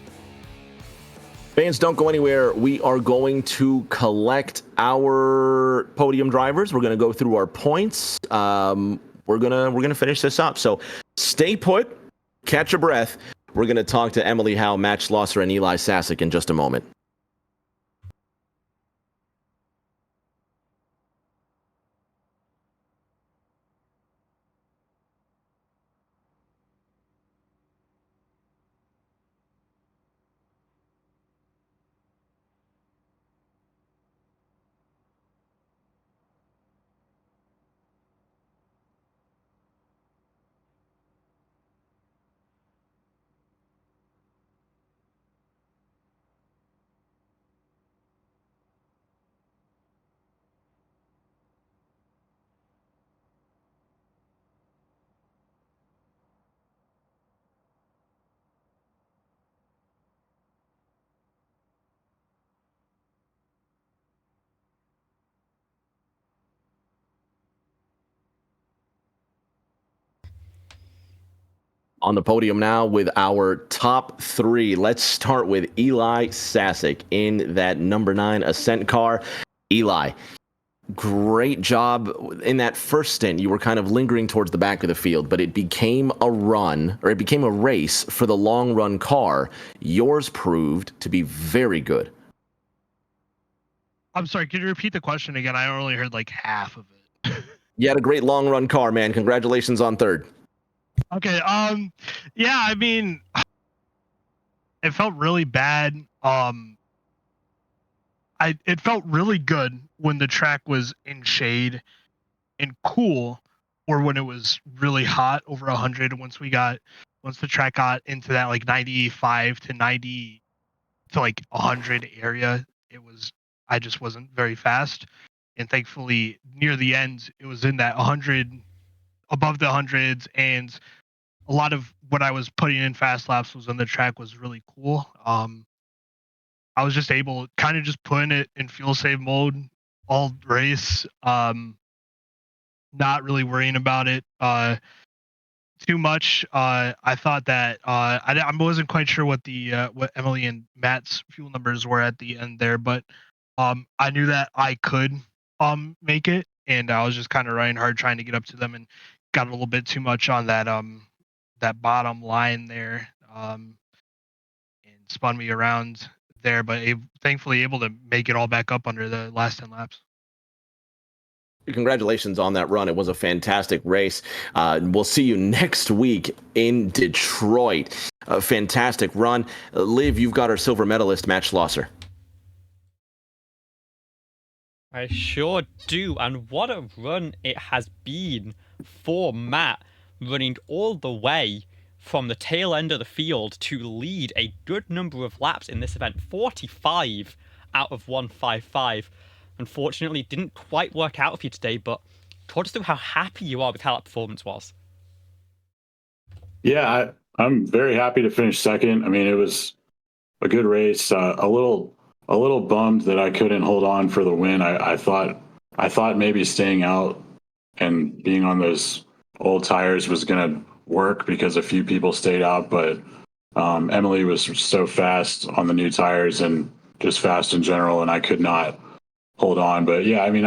Fans, don't go anywhere. We are going to collect our podium drivers. We're going to go through our points. We're gonna finish this up. So stay put, catch your breath. We're going to talk to Emily Howe, Matt Schlosser, and Eli Sasek in just a moment. On the podium now with our top 3. Let's start with Eli Sasek in that number 9 Ascent car. Eli, great job in that first stint. You were kind of lingering towards the back of the field, but it became a run, or it became a race for the long run car. Yours proved to be very good. I'm sorry, could you repeat the question again? I only heard like half of it. You had a great long run car, man. Congratulations on 3rd. Okay, yeah, I mean, it felt really bad. It felt really good when the track was in shade and cool, or when it was really hot over 100. Once the track got into that like 95 to 90 to like 100 area, I just wasn't very fast. And thankfully, near the end, it was in that 100, above the hundreds, and a lot of what I was putting in fast laps was on the track was really cool. I was just able, kind of just putting it in fuel save mode all race, not really worrying about it too much. I thought that I wasn't quite sure what what Emily and Matt's fuel numbers were at the end there, but I knew that I could make it, and I was just kind of running hard trying to get up to them, and got a little bit too much on that bottom line there, and spun me around there, but thankfully able to make it all back up under the last 10 laps. Congratulations on that run. It was a fantastic race. We'll see you next week in Detroit. A fantastic run. Liv, you've got our silver medalist, Matt Schlosser. I sure do, and what a run it has been for Matt, running all the way from the tail end of the field to lead a good number of laps in this event, 45 out of 155. Unfortunately, it didn't quite work out for you today, but talk us through how happy you are with how that performance was. Yeah, I'm very happy to finish second. I mean, it was a good race. A little bummed that I couldn't hold on for the win. I thought maybe staying out and being on those old tires was going to work because a few people stayed out, but Emily was so fast on the new tires and just fast in general, and I could not hold on. But yeah, I mean,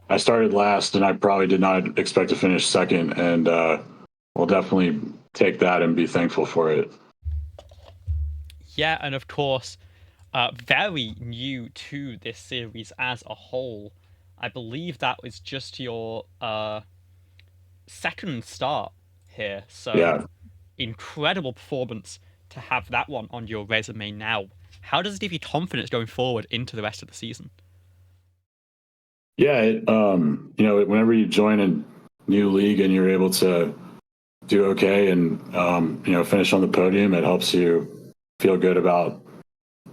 I started last, and I probably did not expect to finish second, and we'll definitely take that and be thankful for it. Yeah, and of course, very new to this series as a whole. I believe that was just your second start here, so Yeah. Incredible performance to have that one on your resume now. How does it give you confidence going forward into the rest of the season? Yeah, whenever you join a new league and you're able to do okay and finish on the podium, it helps you feel good about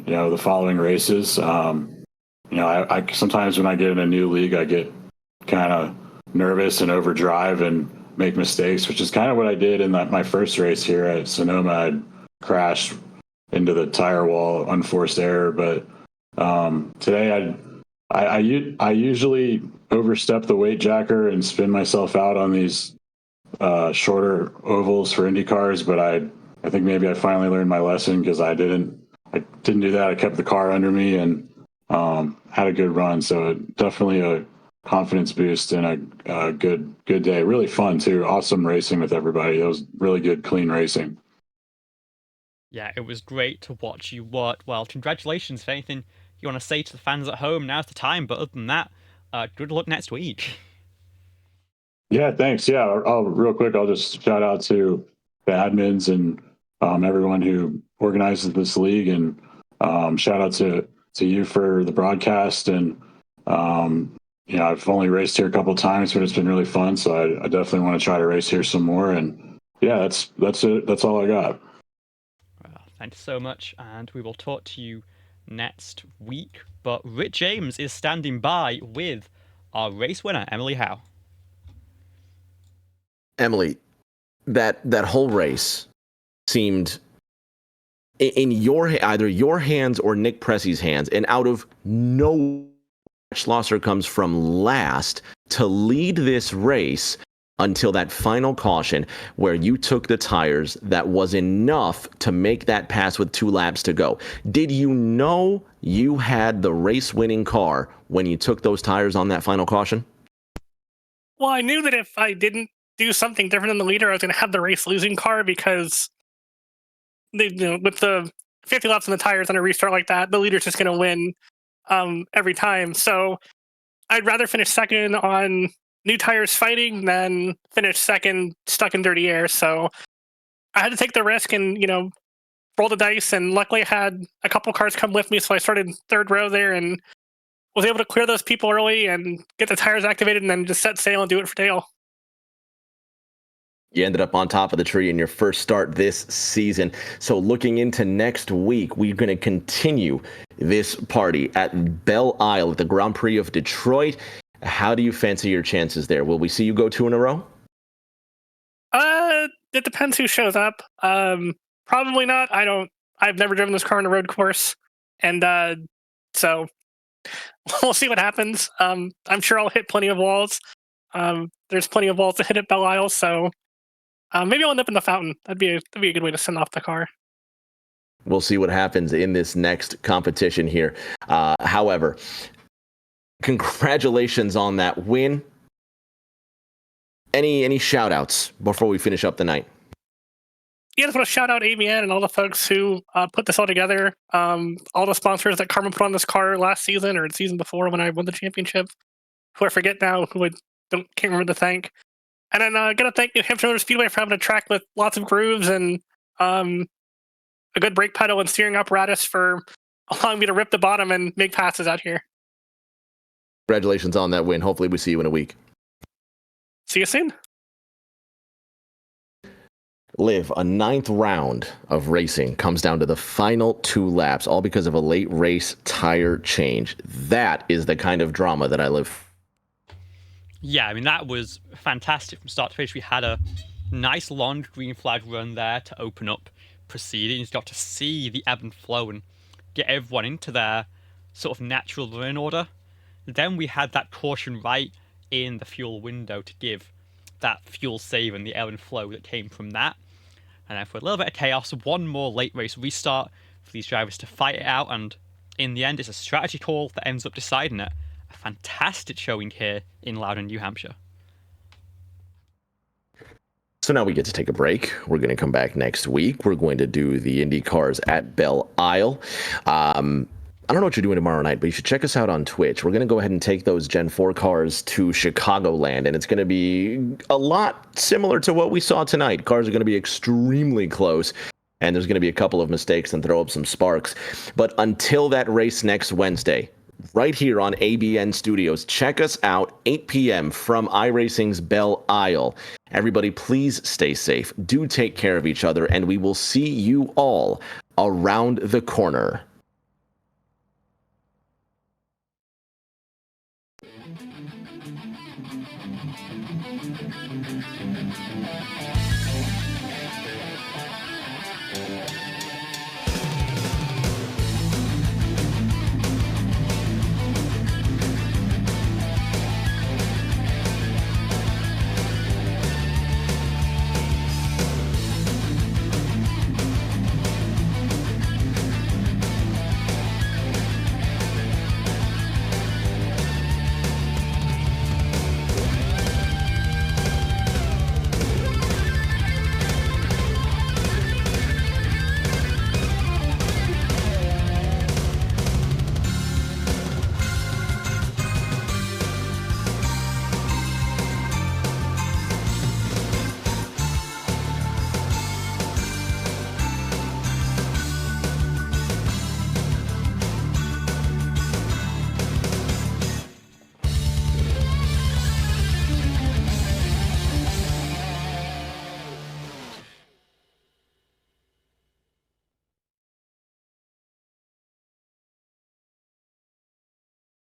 the following races. I sometimes when I get in a new league, I get kind of nervous and overdrive and make mistakes, which is kind of what I did in my first race here at Sonoma. I crashed into the tire wall, unforced error, but today I usually overstep the weight jacker and spin myself out on these shorter ovals for Indy cars, but I think maybe I finally learned my lesson because I didn't do that. I kept the car under me and had a good run. So definitely a confidence boost and a good day. Really fun too. Awesome racing with everybody. That was really good, clean racing. Yeah, it was great to watch you work. Well, congratulations. If anything you want to say to the fans at home, now's the time. But other than that, good luck next week. Yeah, thanks. Yeah, real quick, I'll just shout out to the admins and everyone who organizes this league, and shout out to you for the broadcast. And I've only raced here a couple of times, but it's been really fun. So I definitely want to try to race here some more. And yeah, that's it. That's all I got. Well, thanks so much, and we will talk to you next week. But Rich James is standing by with our race winner, Emily Howe. Emily, that whole race seemed in either your hands or Nick Pressy's hands, and out of no, Schlosser comes from last to lead this race until that final caution where you took the tires that was enough to make that pass with 2 laps to go. Did you know you had the race-winning car when you took those tires on that final caution? Well, I knew that if I didn't do something different than the leader, I was going to have the race-losing car because with the 50 laps on the tires on a restart like that, the leader's just going to win every time. So I'd rather finish second on new tires fighting than finish second stuck in dirty air. So I had to take the risk and, roll the dice. And luckily I had a couple cars come with me. So I started third row there and was able to clear those people early and get the tires activated and then just set sail and do it for Dale. You ended up on top of the tree in your first start this season. So looking into next week, we're going to continue this party at Belle Isle at the Grand Prix of Detroit. How do you fancy your chances there? Will we see you go 2 in a row? It depends who shows up. Probably not. I've never driven this car on a road course. And so we'll see what happens. I'm sure I'll hit plenty of walls. There's plenty of walls to hit at Belle Isle, so maybe I'll end up in the fountain. That'd be a good way to send off the car. We'll see what happens in this next competition here. However, congratulations on that win. Any shout outs before we finish up the night? Yeah, I just want to shout out ABN and all the folks who put this all together. All the sponsors that Karma put on this car last season or the season before when I won the championship, who I forget now, who I can't remember to thank. And then gotta thank New Hampshire Motor Speedway for having a track with lots of grooves and a good brake pedal and steering apparatus for allowing me to rip the bottom and make passes out here. Congratulations on that win. Hopefully we see you in a week. See you soon. Liv, a 9th round of racing comes down to the final 2 laps, all because of a late race tire change. That is the kind of drama that I live. Yeah, I mean, that was fantastic from start to finish. We had a nice long green flag run there to open up proceedings. Got to see the ebb and flow and get everyone into their sort of natural run order. Then we had that caution right in the fuel window to give that fuel save and the ebb and flow that came from that. And then for a little bit of chaos, one more late race restart for these drivers to fight it out. And in the end, it's a strategy call that ends up deciding it. A fantastic showing here in Loudon, New Hampshire. So now we get to take a break. We're going to come back next week. We're going to do the Indy cars at Belle Isle. I don't know what you're doing tomorrow night, but you should check us out on Twitch. We're going to go ahead and take those Gen 4 cars to Chicagoland, and it's going to be a lot similar to what we saw tonight. Cars are going to be extremely close, and there's going to be a couple of mistakes and throw up some sparks. But until that race next Wednesday, right here on ABN Studios, check us out, 8 p.m. from iRacing's Belle Isle. Everybody, please stay safe. Do take care of each other, and we will see you all around the corner.